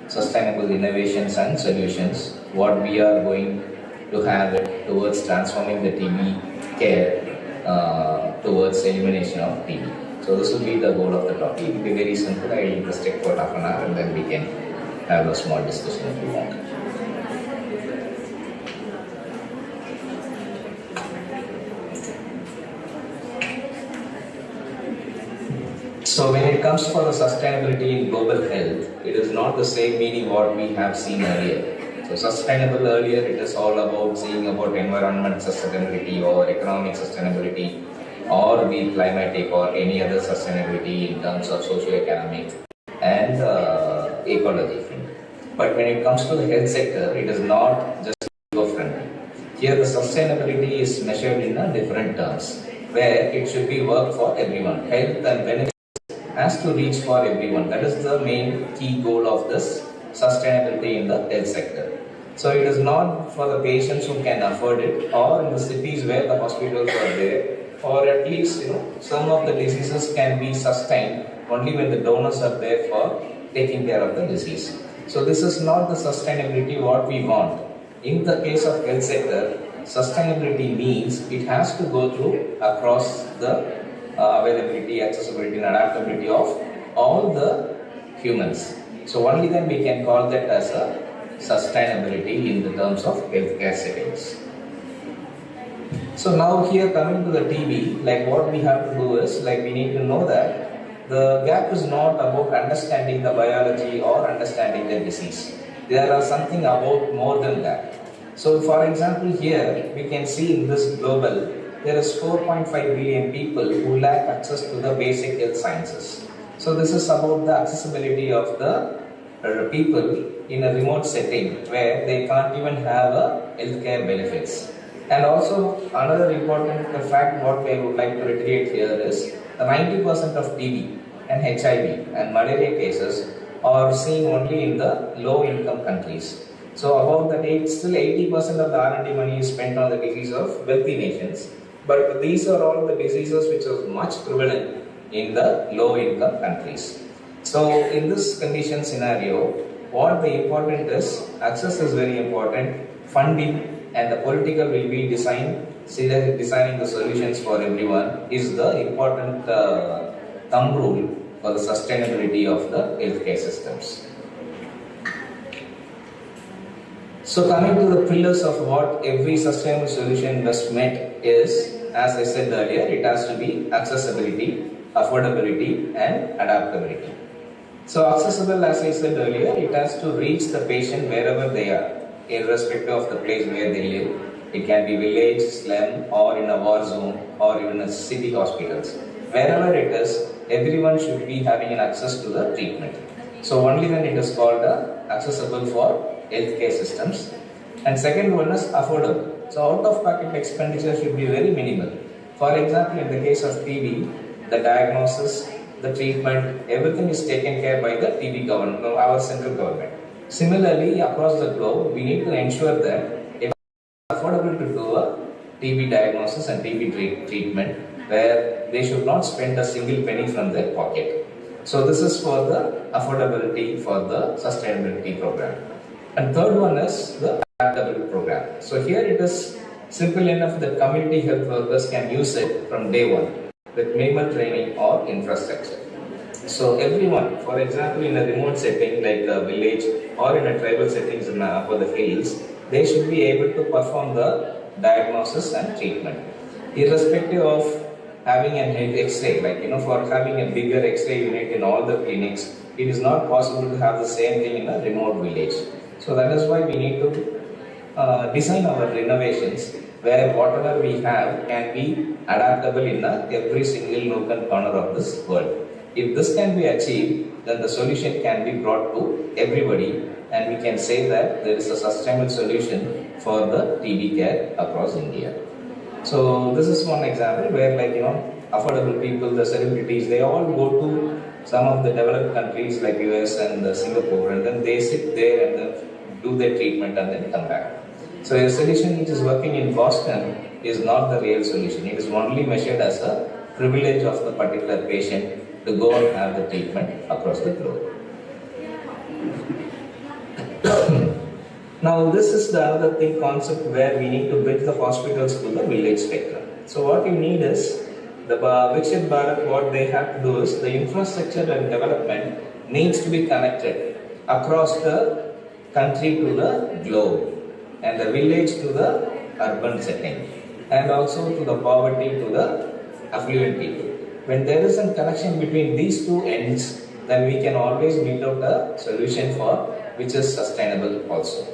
sustainable innovations and solutions, what we are going to have it towards transforming the TB care towards elimination of TB. So this will be the goal of the topic. It will be very simple. I will restrict for half an hour and then we can have a small discussion if you want. So when it comes for the sustainability in global health, it is not the same meaning what we have seen earlier. So sustainable earlier, it is all about seeing about environment sustainability or economic sustainability or the climatic or any other sustainability in terms of socio-economic and ecology. But when it comes to the health sector, it is not just eco-friendly. Here the sustainability is measured in different terms, where it should be work for everyone. Health and benefit has to reach for everyone. That is the main key goal of this sustainability in the health sector. So it is not for the patients who can afford it, or in the cities where the hospitals are there, or at least some of the diseases can be sustained only when the donors are there for taking care of the disease. So this is not the sustainability what we want. In the case of health sector, sustainability means it has to go through across the availability, accessibility and adaptability of all the humans. So only then we can call that as a sustainability in the terms of healthcare settings. So now here coming to the TB, like what we have to do is, like we need to know that the gap is not about understanding the biology or understanding the disease. There are something about more than that. So for example here, we can see in this global, there is 4.5 billion people who lack access to the basic health sciences. So this is about the accessibility of the people in a remote setting where they can't even have a healthcare benefits. And also another important fact what I would like to reiterate here is the 90% of TB and HIV and malaria cases are seen only in the low income countries. So about that, still 80% of the R&D money is spent on the disease of wealthy nations. But these are all the diseases which are much prevalent in the low income countries. So in this condition scenario, what the important is, access is very important, funding and the political will be designing the solutions for everyone is the important thumb rule for the sustainability of the healthcare systems. So coming to the pillars of what every sustainable solution must meet is, as I said earlier, it has to be accessibility, affordability and adaptability. So accessible, as I said earlier, it has to reach the patient wherever they are, irrespective of the place where they live. It can be village, slum or in a war zone or even a city hospitals. Wherever it is, everyone should be having an access to the treatment. So only then it is called accessible for healthcare systems. And second one is affordable. So out-of-pocket expenditure should be very minimal. For example, in the case of TB, the diagnosis, the treatment, everything is taken care by the TB government, our central government. Similarly, across the globe, we need to ensure that it is affordable to do a TB diagnosis and TB treatment, where they should not spend a single penny from their pocket. So this is for the affordability for the sustainability program. And third one is the adaptable program. So here it is simple enough that community health workers can use it from day one with minimal training or infrastructure. So everyone, for example, in a remote setting like a village or in a tribal settings in upper the hills, they should be able to perform the diagnosis and treatment, irrespective of having an X-ray. For having a bigger X-ray unit in all the clinics, it is not possible to have the same thing in a remote village. So that is why we need to design our innovations where whatever we have can be adaptable in every single nook and corner of this world. If this can be achieved, then the solution can be brought to everybody, and we can say that there is a sustainable solution for the TB care across India. So this is one example where affordable people, the celebrities, they all go to some of the developed countries like US and Singapore, and then they sit there and then do their treatment and then come back. So a solution which is working in Boston is not the real solution. It is only measured as a privilege of the particular patient to go and have the treatment across the globe. Now this is the other thing concept where we need to bridge the hospitals to the village spectrum. So what you need is the Viksit Bharat, what they have to do is the infrastructure and development needs to be connected across the country to the globe, and the village to the urban setting, and also to the poverty to the affluent people. When there is a connection between these two ends, then we can always meet out a solution for which is sustainable also.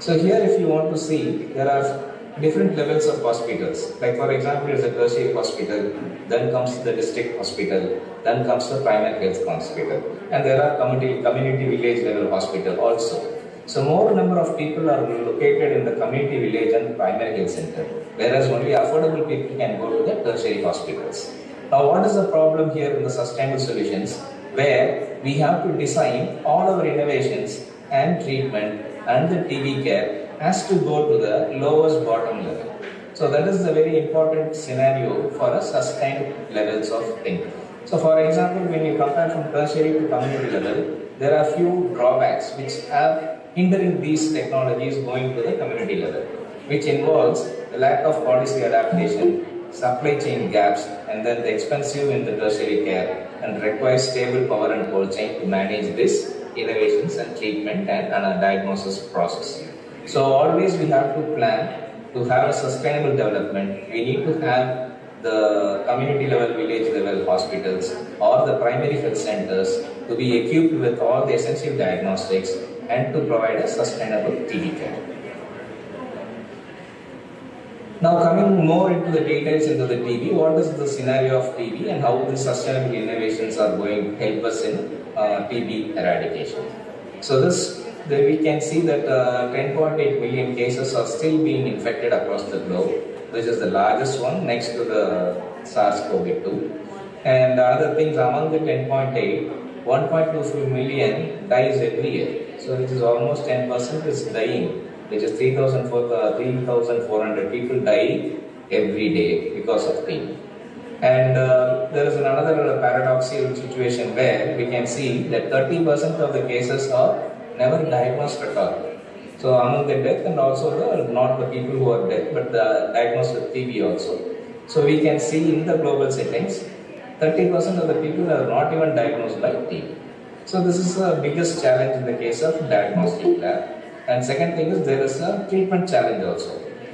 So here if you want to see, there are different levels of hospitals. Like for example, there is a tertiary hospital, then comes the district hospital, then comes the primary health hospital, and there are community village level hospital also. So more number of people are located in the community village and primary health center, whereas only affordable people can go to the tertiary hospitals. Now what is the problem here in the sustainable solutions, where we have to design all our innovations and treatment and the TB care has to go to the lowest bottom level. So that is the very important scenario for a sustained levels of thing. So for example, when you compare from tertiary to community level, there are few drawbacks which are hindering these technologies going to the community level, which involves the lack of policy adaptation, supply chain gaps, and then the expensive in the tertiary care, and requires stable power and cold chain to manage this innovations and treatment and a diagnosis process. So always we have to plan to have a sustainable development. We need to have the community level, village level hospitals or the primary health centers to be equipped with all the essential diagnostics and to provide a sustainable TB care. Now coming more into the details into the TB, what is the scenario of TB and how the sustainable innovations are going to help us in TB eradication. So we can see that 10.8 million cases are still being infected across the globe, which is the largest one next to the SARS-CoV-2. And the other things, among the 10.8, 1.25 million dies every year. So which is almost 10% is dying, which is 3,400 people die every day because of TB. And there is another paradoxical situation where we can see that 30% of the cases are never diagnosed at all. So among the death and also not the people who are dead, but the diagnosed with TB also. So we can see in the global settings, 30% of the people are not even diagnosed by TB. So this is the biggest challenge in the case of diagnostic lab. And second thing is there is a treatment challenge also.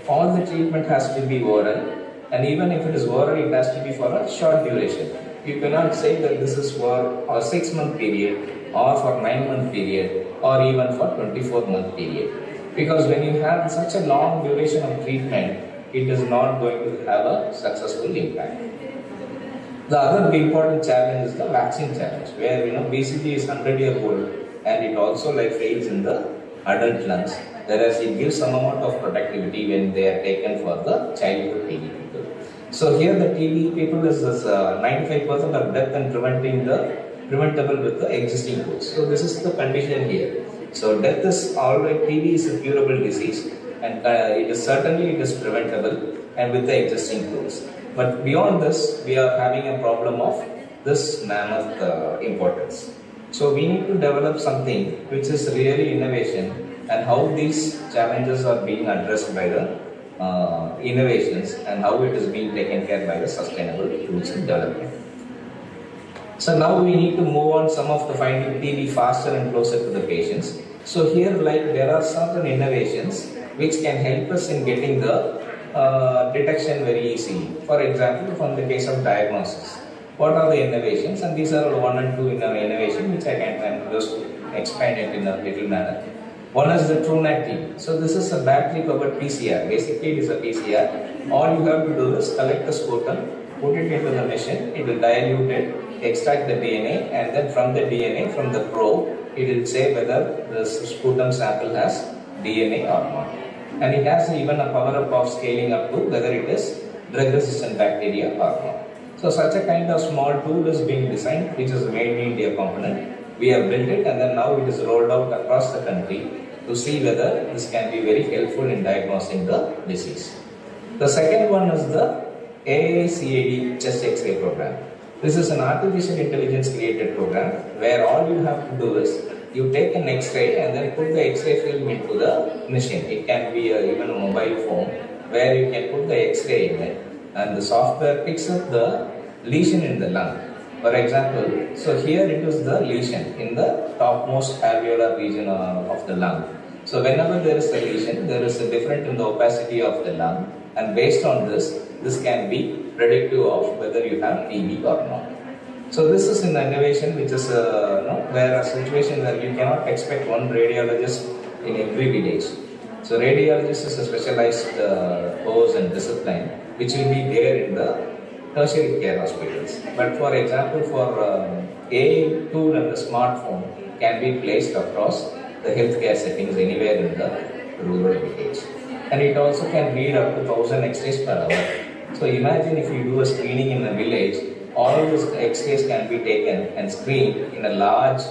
All the treatment has to be oral, and even if it is oral, it has to be for a short duration. You cannot say that this is for a 6-month period or for 9-month period or even for 24-month period. Because when you have such a long duration of treatment, it is not going to have a successful impact. The other important challenge is the vaccine challenge, where BCG is 100-year-old and it also fails in the adult lungs, whereas it gives some amount of protectivity when they are taken for the childhood TB people. So here the TB people is 95% of death and preventable with the existing tools. So this is the condition here. So death is alright, TB is a curable disease, and it is preventable, and with the existing tools. But beyond this, we are having a problem of this mammoth importance. So we need to develop something which is really innovation, and how these challenges are being addressed by the innovations, and how it is being taken care by the sustainable tools in development. So now we need to move on some of the finding TB faster and closer to the patients. So here, like, there are certain innovations which can help us in getting the detection very easily. For example, from the case of diagnosis, what are the innovations? And these are one and two innovation which I can just explain it in a little manner. One is the TrueNAT. So this is a battery powered PCR. Basically, it is a PCR. All you have to do is collect the sputum, put it into the machine, it will dilute it, extract the DNA, and then from the DNA, from the probe, it will say whether the sputum sample has DNA or not. And it has even a power up of scaling up to whether it is drug resistant bacteria or not. So such a kind of small tool is being designed, which is made in India component. We have built it, and then now it is rolled out across the country to see whether this can be very helpful in diagnosing the disease. The second one is the AACAD chest X-ray program. This is an artificial intelligence created program where all you have to do is you take an X-ray and then put the X-ray film into the machine. It can be even a mobile phone where you can put the X-ray in it, and the software picks up the lesion in the lung. For example, so here it is the lesion in the topmost alveolar region of the lung. So whenever there is a lesion, there is a difference in the opacity of the lung, and based on this can be predictive of whether you have TB or not. So this is an innovation which is where a situation where you cannot expect one radiologist in every village. So radiologist is a specialized course and discipline which will be there in the tertiary care hospitals. But for example, for a tool and the smartphone can be placed across the healthcare settings anywhere in the rural village. And it also can read up to 1000 X-rays per hour. So imagine if you do a screening in a village, all these X-rays can be taken and screened in a large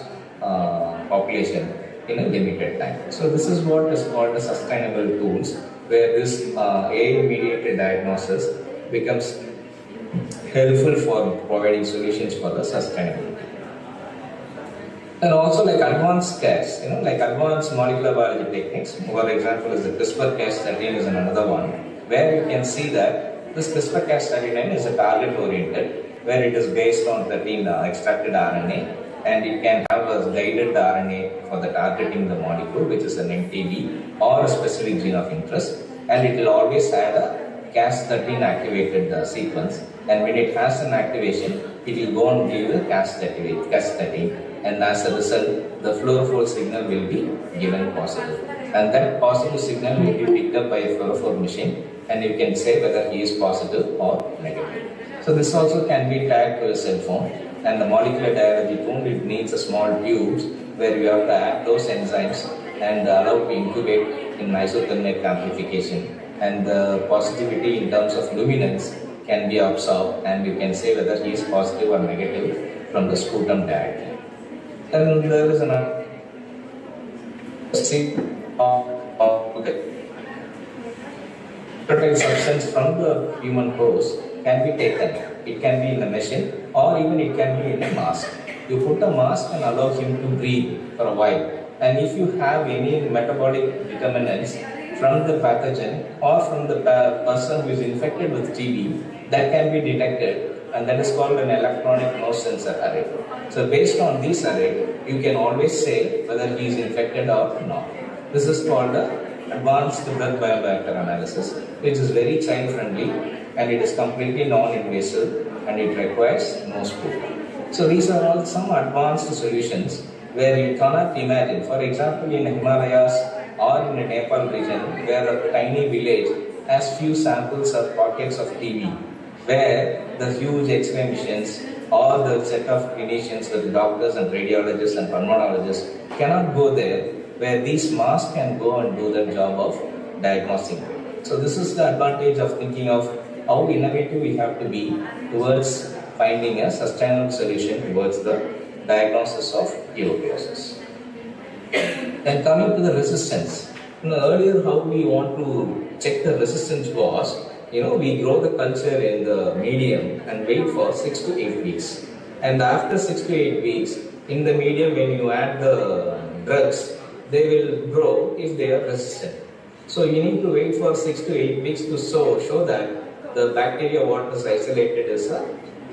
population in a limited time. So this is what is called the sustainable tools, where this AI-mediated diagnosis becomes helpful for providing solutions for the sustainability. And also like advanced tests, like advanced molecular biology techniques. For example, is the CRISPR-Cas13 is another one, where you can see that this CRISPR-Cas39 is a target-oriented, where it is based on 13 extracted RNA, and it can have a guided RNA for the targeting the molecule, which is an MTB or a specific gene of interest, and it will always add a Cas13 activated sequence, and when it has an activation, it will go and give the Cas13, and as a result, the fluorophore signal will be given positive, and that positive signal will be picked up by a fluorophore machine, and you can say whether he is positive or negative. So this also can be tagged to a cell phone, and the molecular biology tool, it needs a small tubes where you have to add those enzymes and allow to incubate in isothermic amplification, and the positivity in terms of luminance can be observed, and you can say whether he is positive or negative from the sputum directly. Then there is another protect substance from the human host can be taken. It can be in a machine, or even it can be in a mask. You put a mask and allow him to breathe for a while. And if you have any metabolic determinants from the pathogen or from the person who is infected with TB, that can be detected, and that is called an electronic nose sensor array. So based on this array, you can always say whether he is infected or not. This is called the advanced drug bioreactor analysis, which is very child friendly, and it is completely non-invasive, and it requires no spool. So these are all some advanced solutions where you cannot imagine. For example, in Himalayas or in a Nepal region, where a tiny village has few samples of pockets of TB, where the huge X-ray machines or the set of clinicians with doctors and radiologists and pulmonologists cannot go there, where these masks can go and do the job of diagnosing. So this is the advantage of thinking of how innovative we have to be towards finding a sustainable solution towards the diagnosis of tuberculosis. Then coming to the resistance. Earlier how we want to check the resistance was we grow the culture in the medium and wait for 6 to 8 weeks. And after 6 to 8 weeks, in the medium, when you add the drugs, they will grow if they are resistant. So you need to wait for 6 to 8 weeks to show that the bacteria what is isolated is a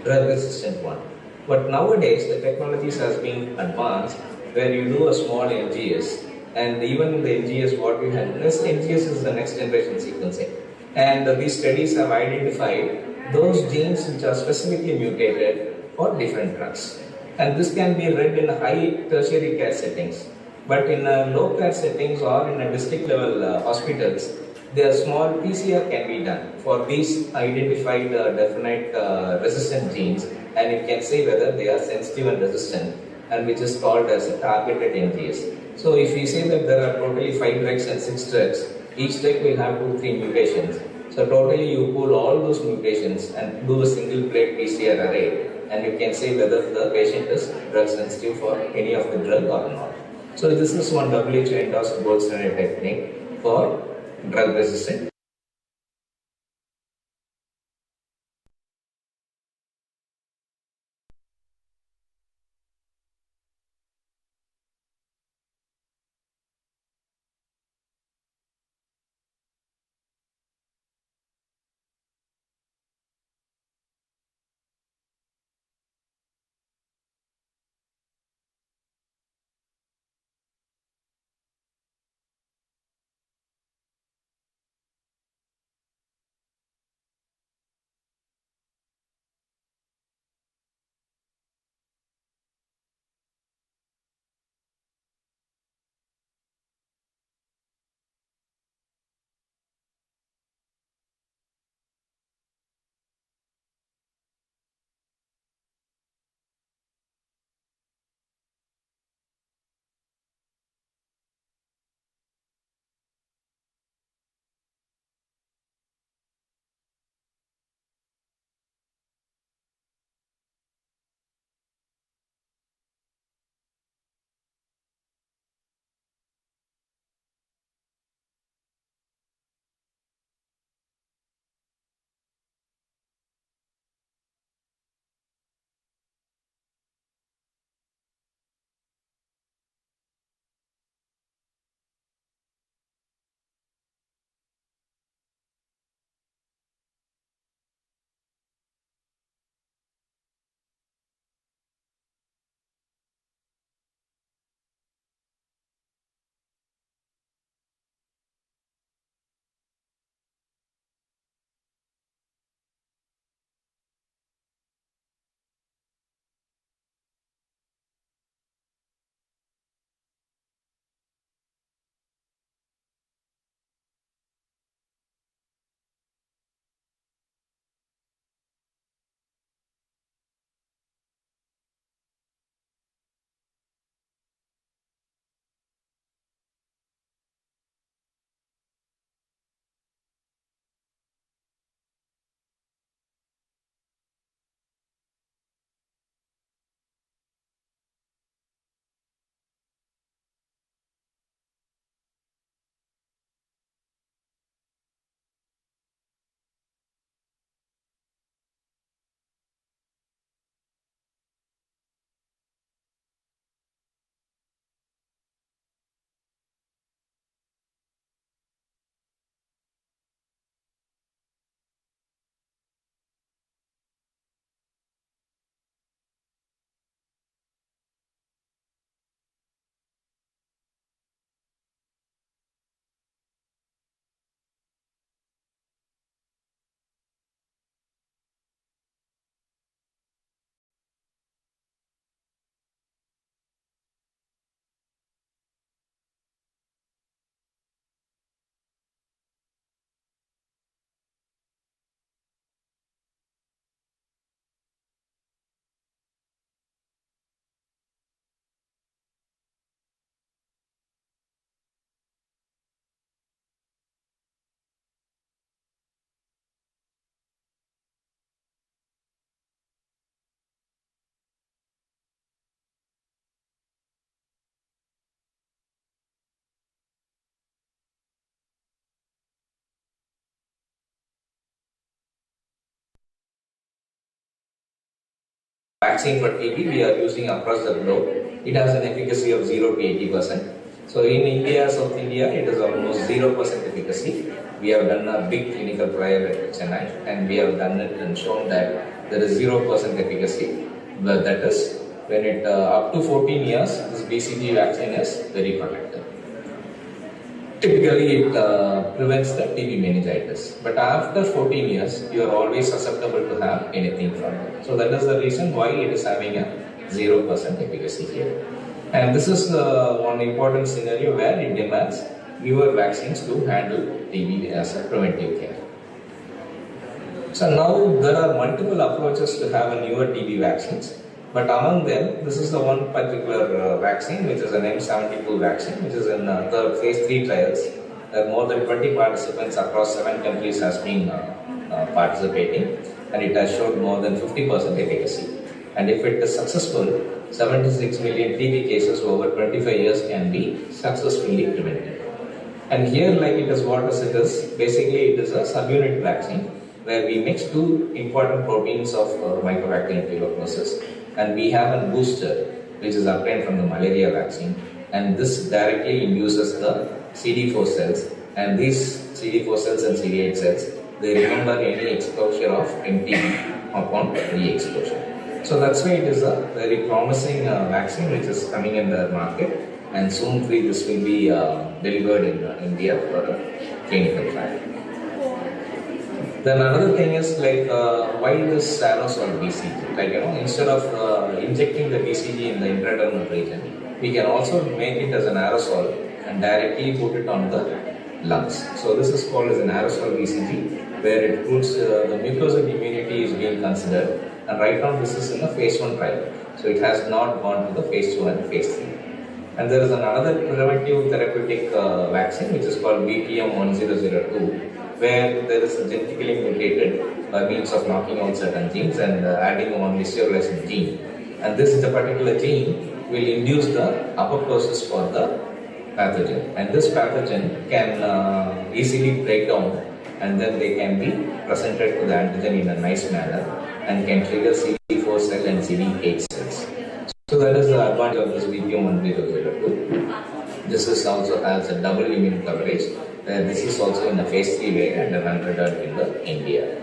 drug resistant one. But nowadays the technologies has been advanced where you do a small NGS, and even in the NGS what we have this NGS is the next generation sequencing, and these studies have identified those genes which are specifically mutated for different drugs, and this can be read in high tertiary care settings. But in low care settings or in a district level hospitals, the small PCR can be done for these identified definite resistant genes, and it can say whether they are sensitive and resistant, and which is called as a targeted NGS. So if we say that there are totally 5 drugs and 6 drugs, each drug will have 2-3 mutations. So totally you pull all those mutations and do a single plate PCR array, and you can say whether the patient is drug sensitive for any of the drug or not. So this is one WHO endorsed gold standard technique for drug resistant vaccine for TB we are using across the globe. It has an efficacy of 0 to 80%. So in India, South India, it is almost 0% efficacy. We have done a big clinical trial at Chennai, and we have done it and shown that there is 0% efficacy. But that is when it up to 14 years, this BCG vaccine is very protective. Typically, it prevents the TB meningitis. But after 14 years, you are always susceptible to have anything from it. So that is the reason why it is having a 0% efficacy here. And this is one important scenario where it demands newer vaccines to handle TB as a preventive care. So now there are multiple approaches to have a newer TB vaccines. But among them, this is the one particular vaccine, which is an M72 vaccine, which is in the phase 3 trials. More than 20 participants across 7 countries has been participating, and it has showed more than 50% efficacy. And if it is successful, 76 million TB cases over 25 years can be successfully prevented. And here, like it is what it is, basically it is a subunit vaccine where we mix two important proteins of Mycobacterium tuberculosis, and we have a booster which is obtained from the malaria vaccine, and this directly induces the CD4 cells, and these CD4 cells and CD8 cells, they remember any exposure of MTB upon re-exposure. So that's why it is a very promising vaccine which is coming in the market, and soon this will be delivered in India for a clinical trial. Then another thing is like why this aerosol BCG? Like instead of injecting the BCG in the intradermal region, we can also make it as an aerosol and directly put it on the lungs. So this is called as an aerosol BCG, where it puts the mucosal immunity is being considered, and right now this is in the phase 1 trial. So it has not gone to the phase 2 and phase 3. And there is another preventive therapeutic vaccine which is called BPM1002, where there is a genetically mutated by means of knocking out certain genes and adding one listeria gene. And this is a particular gene will induce the apoptosis for the pathogen. And this pathogen can easily break down, and then they can be presented to the antigen in a nice manner and can trigger CD4 cell and CD8 cells. So that is the advantage of this BPM1002. This is also has a double immune coverage. This is also in a phase 3 way and another in the India.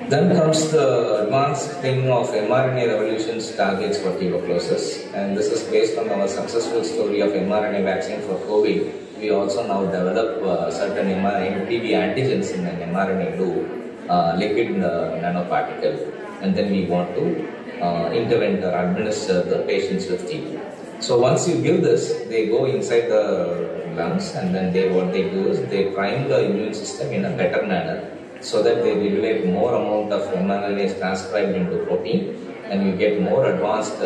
Then comes the advanced thing of mRNA revolutions targets for tuberculosis, and this is based on our successful story of mRNA vaccine for COVID. We also now develop certain TB antigens in an mRNA loop, lipid nanoparticle, and then we want to intervene or administer the patients with TB. So once you give this, they go inside the lungs, and then what they do is they prime the immune system in a better manner, so that they regulate more amount of mRNA is transcribed into protein, and you get more advanced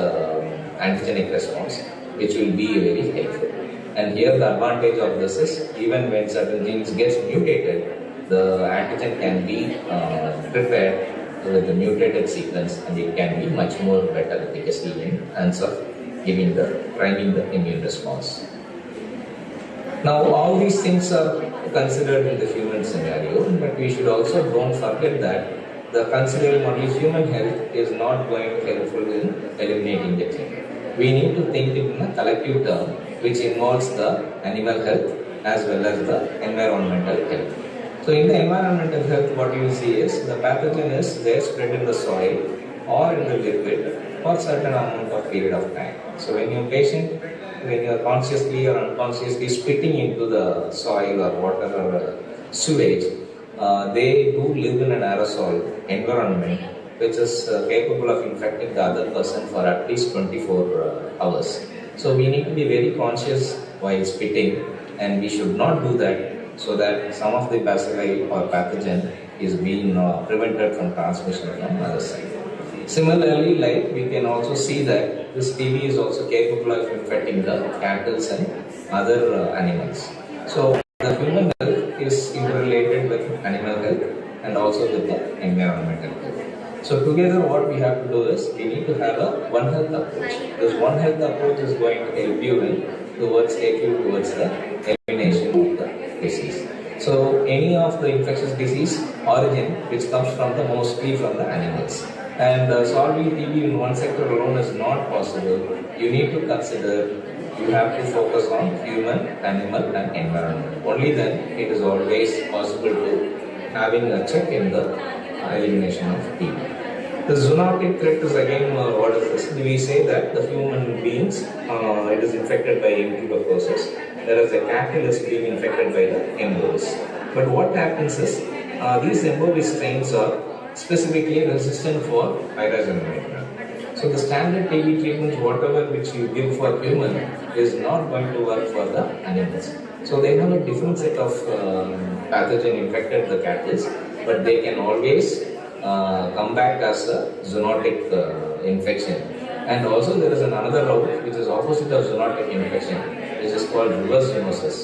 antigenic response, which will be very helpful. And here the advantage of this is even when certain genes gets mutated, the antigen can be prepared with the mutated sequence, and it can be much more better efficacy in terms of priming the immune response. Now all these things are considered in the human scenario, but we should also don't forget that the considering only human health is not going to helpful in eliminating the thing. We need to think in a collective term which involves the animal health as well as the environmental health. So in the environmental health, what you see is the pathogen is there spread in the soil or in the liquid for a certain amount of period of time. So when you are consciously or unconsciously spitting into the soil or water or sewage, they do live in an aerosol environment which is capable of infecting the other person for at least 24 hours. So we need to be very conscious while spitting, and we should not do that, so that some of the bacilli or pathogen is being prevented from transmission from the other side. Similarly, like we can also see that this TB is also capable of infecting the cattle and other animals. So the human health is interrelated with animal health and also with the environmental health. So together what we have to do is we need to have a One Health approach. This One Health approach is going to help you take you towards the elimination of the disease. So any of the infectious disease origin which comes from mostly from the animals, And solving TB in one sector alone is not possible. You need to consider, you have to focus on human, animal and environment. Only then it is always possible to having a check in the elimination of TB. The zoonotic threat is again what is this? We say that the human beings, it is infected by M. tuberculosis, whereas the cattle is being infected by the embos. But what happens is, these embo strains are specifically resistant for pyrazinoate. So the standard TB treatment, whatever which you give for human, is not going to work for the animals. So they have a different set of pathogen infected the cattle, but they can always come back as a zoonotic infection. And also there is another route which is opposite of zoonotic infection, which is called reverse zoonosis.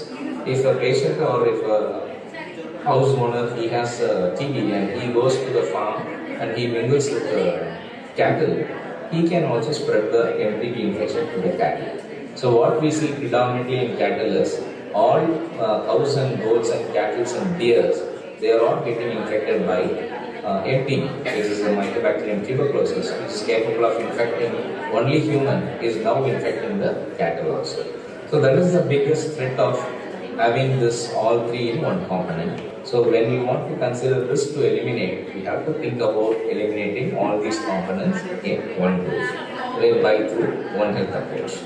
If a patient or if a house owner, he has TB and he goes to the farm and he mingles with the cattle, he can also spread the MTB infection to the cattle. So what we see predominantly in cattle is all cows and goats and cattle and deers, they are all getting infected by MTB, which is the Mycobacterium tuberculosis, which is capable of infecting only human, is now infecting the cattle also. So that is the biggest threat of having this all three in one component. So when we want to consider this to eliminate, we have to think about eliminating all these components in one group, by through One Health approach.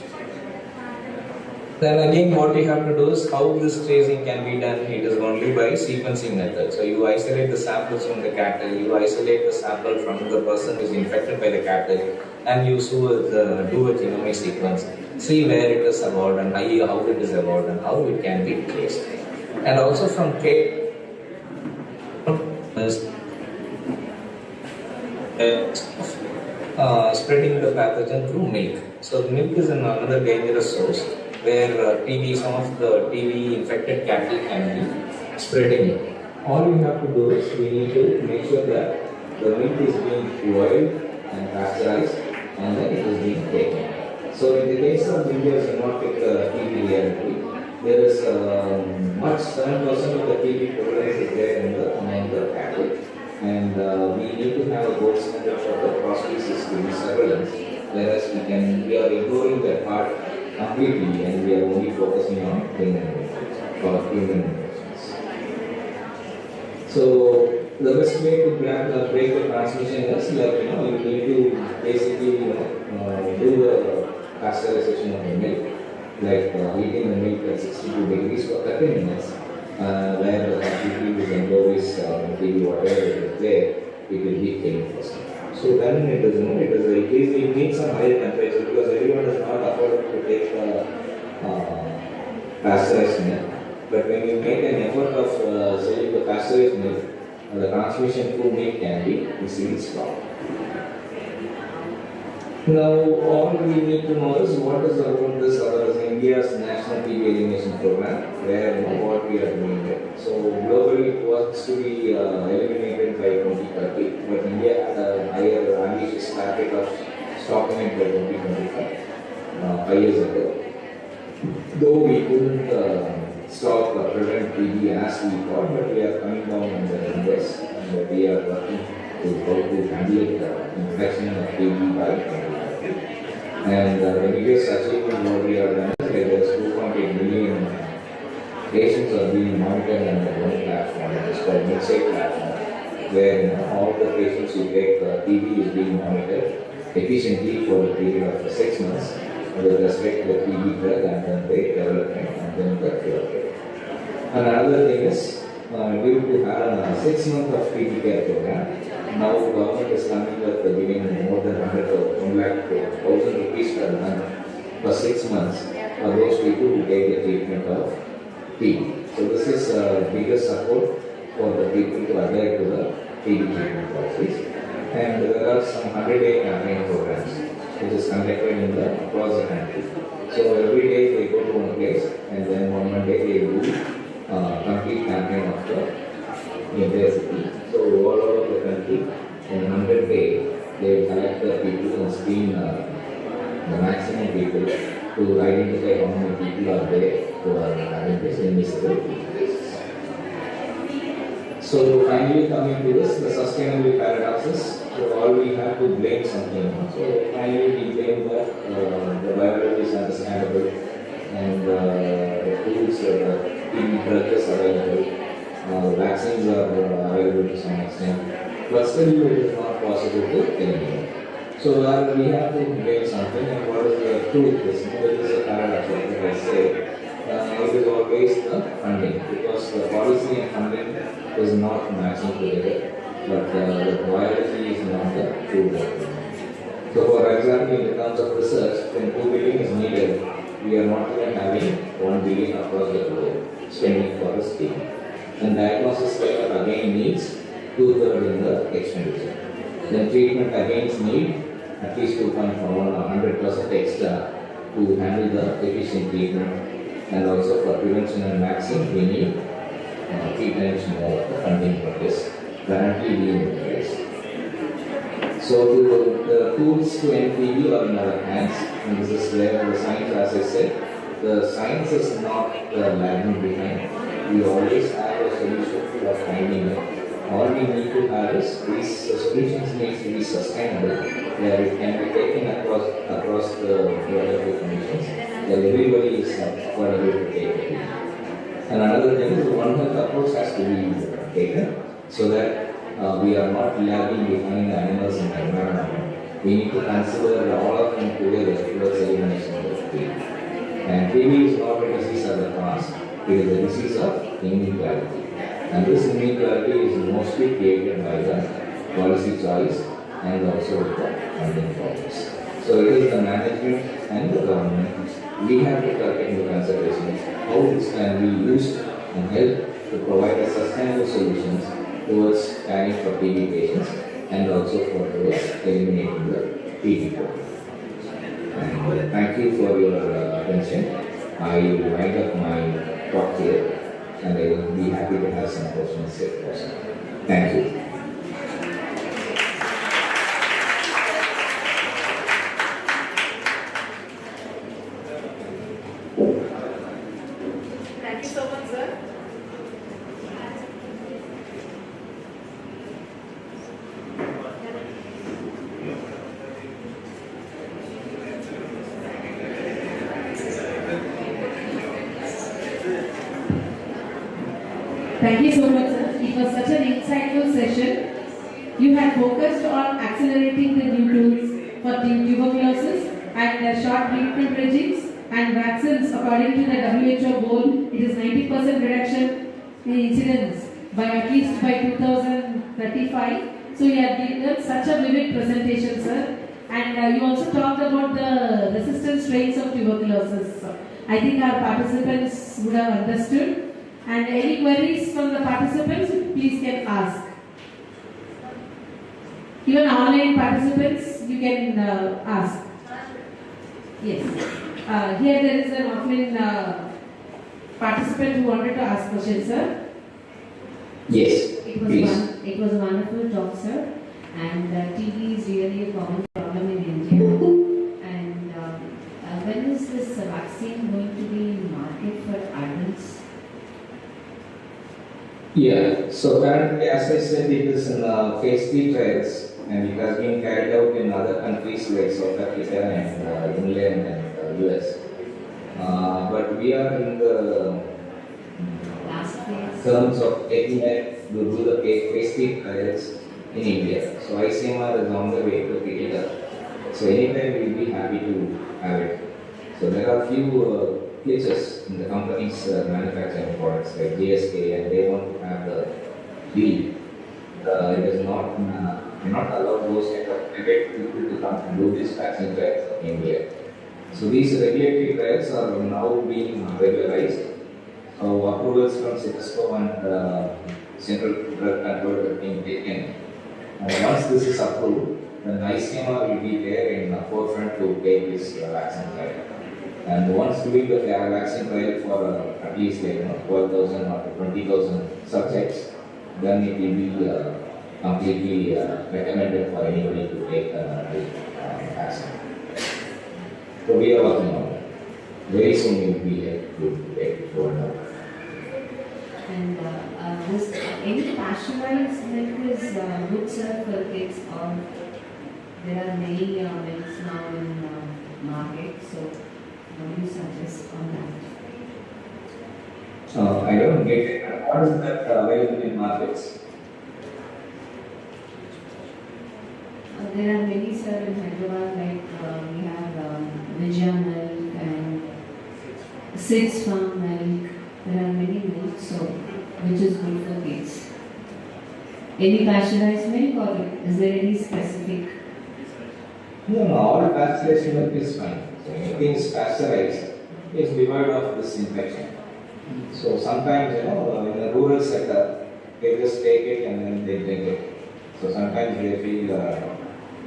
Then again, what we have to do is how this tracing can be done. It is only by sequencing method. So you isolate the samples from the cattle, you isolate the sample from the person who is infected by the cattle, and you do a genomic sequence, see where it is evolved and how it is evolved and how it can be traced. And also from spreading the pathogen through milk. So milk is another dangerous source where some of the TB infected cattle can be spreading it. All we have to do is we need to make sure that the milk is being boiled and pasteurized and then it is being taken. So in the case of India's zoonotic TB reality, there is much 7% of the TB prevalence is there among the cattle, and we need to have a gold standard for the cross-species TB surveillance, whereas we are ignoring that part completely and we are only focusing on human infections. So the best way to break the transmission is you need to basically do the pasteurization of the milk, like heating the milk at 62 degrees for 30 minutes, where the TB is endovis, maybe whatever is there, it will be killed first. So then it needs some higher temperature because everyone is not afforded to take pasteurized milk. But when you make an effort of selling the pasteurized milk, the transmission through milk can be easily stopped. Now, all we need to know is what is about this India's National TB Elimination Program, where what we are doing there. So, globally it was to be eliminated by 2030, but India had a higher ambitious target of stopping it by 2025, 5 years ago. Though we couldn't prevent TB as we thought, but we are coming down on the numbers and we are working to how to handle the infection of TB by 2030. And the biggest achievement what we have done is like there's 2.8 million patients are being monitored on the one platform, it is called Midside platform, where all the patients who take TB is being monitored efficiently for a period of 6 months with respect to the TB drug and then the development and then the cure rate. Another thing is, due to have a 6 months of TB care program, now government is coming with giving more than 1,000,000 rupees per month for 6 months for those people who take the treatment of TB. So this is biggest support for the people to adhere to the TB treatment policies. And there are some 100-day campaign programs which is conducted across the country. So every day they go to one place and then one day they do complete campaign of the entire city. So all over the country, in 100 days, they collect the people and screen the maximum people to identify how many people are there who are having this invisible disease. So finally coming to this, the sustainability paradoxes. So all we have to blame something. So finally we blame that the biology is understandable and the tools, the drug is available, vaccines are available to some extent, but still it is not possible to eliminate. So we have to blame something, and what is the truth? This is a paradox, like I say. It is always the funding, because the policy and funding is not matching together, but the biology is not the true one. So for example, in terms of research, when 2 billion is needed, we are not even having 1 billion across the globe spending for a scheme. And diagnosis again needs 2/3 in the expenditure. Then treatment again need at least 2.100% extra to handle the efficient treatment. And also for prevention and vaccine, we need 3 times more funding for this. Currently being in place. So the tools to NPV are in our hands, and this is where the science, as I said, the science is not lagging behind. We always have a solution for finding it. All we need to have is these solutions need to be sustainable, where it can be taken across the geographic conditions, that everybody is affordable to take it. And another thing is the One Health approach has to be taken so that we are not lagging behind the animals in the environment. We need to consider all of them together towards elimination of TB. And TB is not a disease of the past, it is a disease of inequality. And this inequality is mostly created by the policy choice and also the funding problems. So it is the management and the government. We have to take into consideration how this can be used and help to provide a sustainable solutions towards caring for TB patients and also for towards eliminating the TB problem. And thank you for your attention. I will wind up my talk here, and I will be happy to have some questions if possible. Thank you. Thank you so much, sir. Thank you so much, sir. It was such an insightful session. You had focused on accelerating the new tools for tuberculosis and short treatment regimes and vaccines. According to the WHO goal, it is 90% reduction in incidence by at least by 2035. So you have given such a vivid presentation, sir. And you also talked about the resistant strains of tuberculosis. I think our participants would have understood. And any queries from the participants, please can ask. Even online participants, you can ask. Yes. Here there is an offline participant who wanted to ask questions, sir. Yes. It was a wonderful talk, sir. And TB is really a common problem in India. And when is this vaccine going to be in market for adults? Yeah, so currently, as I said, it is in phase 3 trials, and it has been carried out in other countries like South Africa and England and US. But we are in the terms of taking that to do the phase 3 trials in India. So ICMR is on the way to pick it up. So anytime we will be happy to have it. So there are few glitches in the companies manufacturing products like GSK, and they want to have the deal. It is not allowed those kind of private people to come and do these vaccine trials in India. So these regulatory trials are now being regularized. So approvals from CITESCO and Central Drug Control are being taken. And once this is approved, then ICMR will be there in the forefront to take this vaccine trial. And once doing the vaccine trial for at least 12,000 or 20,000 subjects, then it will be completely recommended for anybody to take the vaccine. So we are working on it. Very soon we will be able to take it forward. And was any pasteurized milk is is good, sir, for kids, or there are many milks now in market, so what do you suggest on that? I don't get it. What is that available in markets? There are many, sir, in Hyderabad, like we have Vijaya milk and Six Farm milk. There are many milks, so which is good for kids. Any pasteurized milk, or is there any specific? No, all pasteurized milk is fine. So anything is pasteurized is devoid of this infection. So sometimes, in a rural setup, they just take it and then they drink it. So sometimes they feel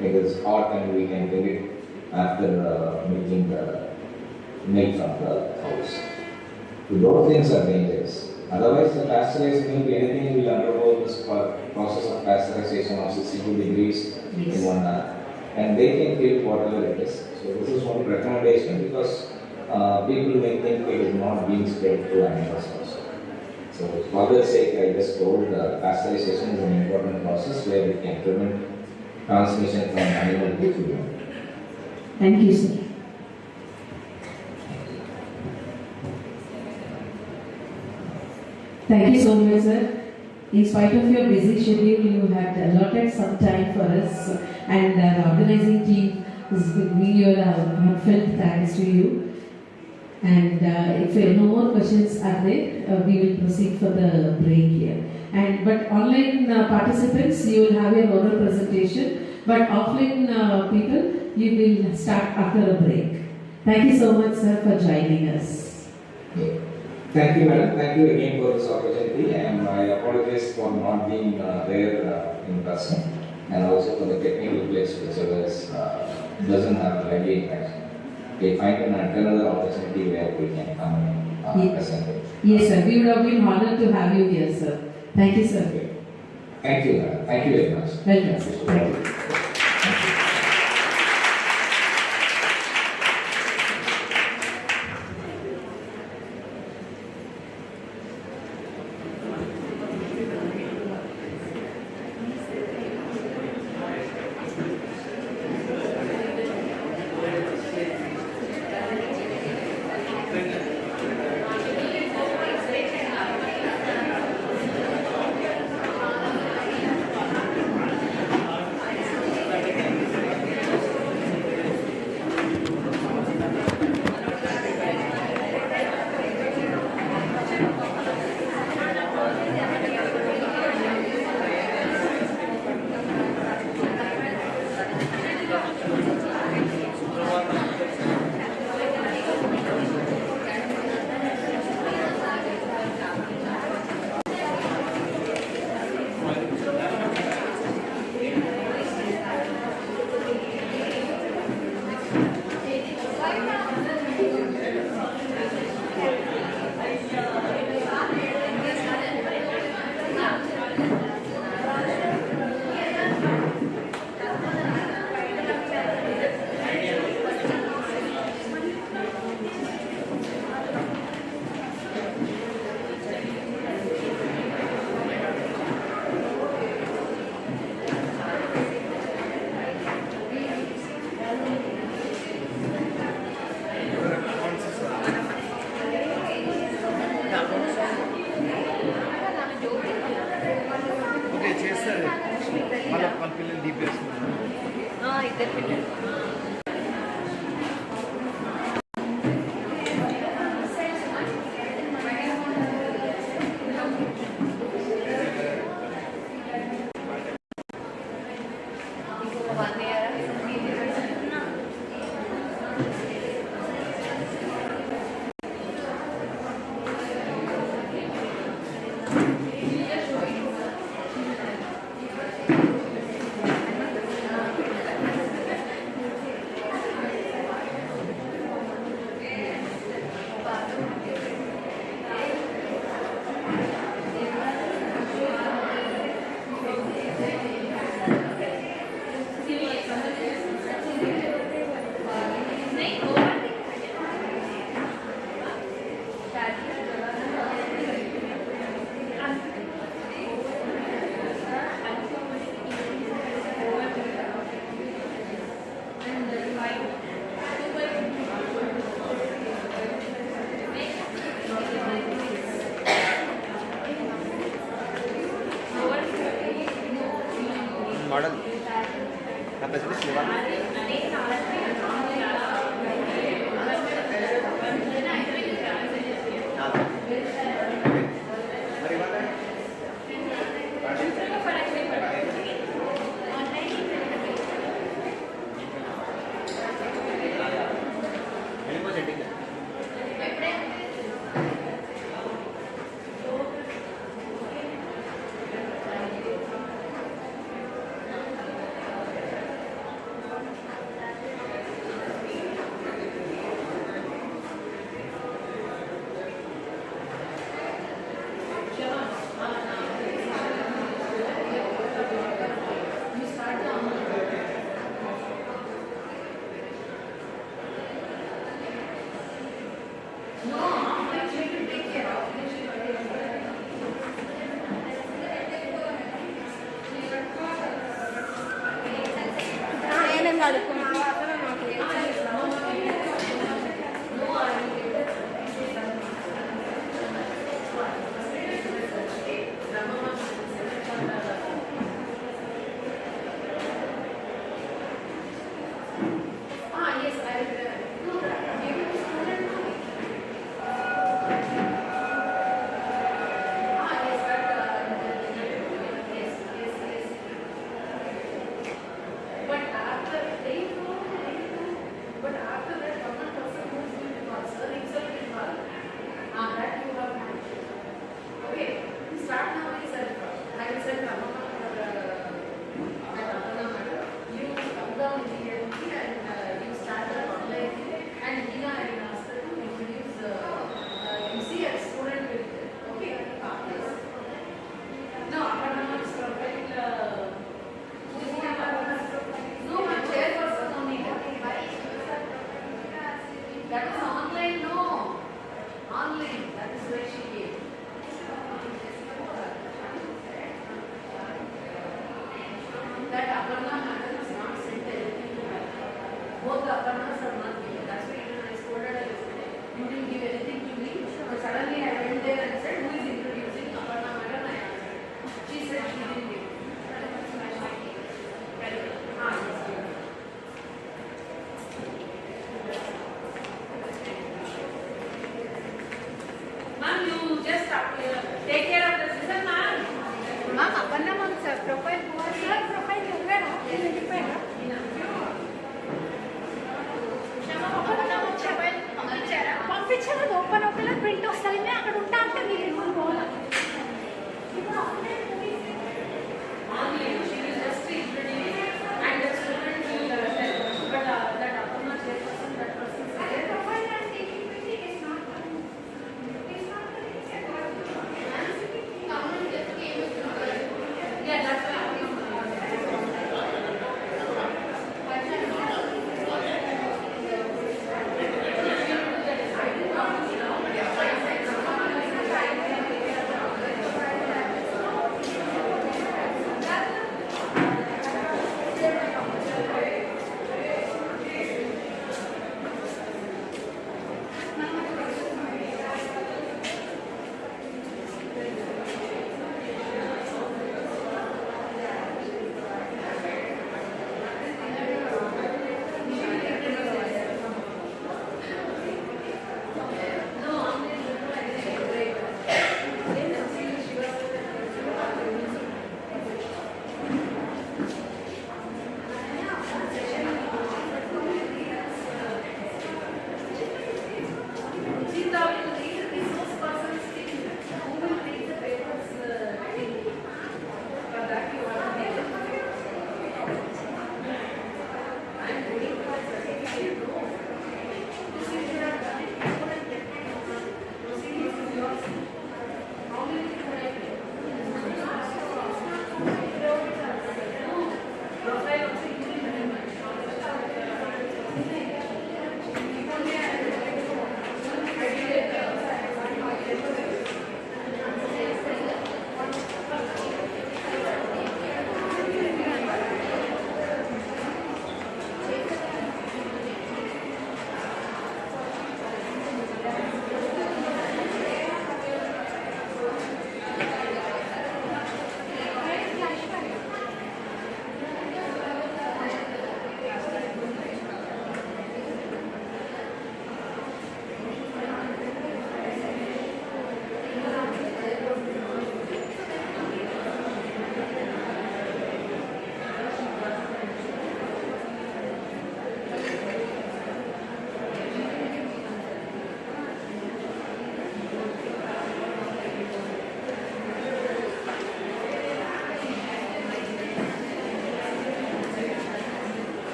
it is hot and we can drink it after making the milk from the house. So those things are dangerous. Otherwise, the pasteurized milk, anything will undergo this process of pasteurization of 62 degrees in 1 hour. And they can kill whatever it is. So this is one recommendation because people may think it is not being spread to animals also. So for that sake, I just told pasteurization is an important process where it can prevent transmission from animal to human. Thank you, sir. Thank you so much, sir. In spite of your busy schedule, you have allotted some time for us, and the organizing team is giving your heartfelt thanks to you. And if no more questions are there, we will proceed for the break here. But online participants, you will have your oral presentation. But offline people, you will start after a break. Thank you so much, sir, for joining us. Thank you, madam. Thank you again for this opportunity, and I apologize for not being there in person, and also for the technical glitch which doesn't have a lively interaction. We find another opportunity where we can come and present it. Yes, sir. We would have been honored to have you here, sir. Thank you, sir. Thank you, madam. Thank you very much. Welcome, sir. Thank you.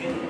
Yes.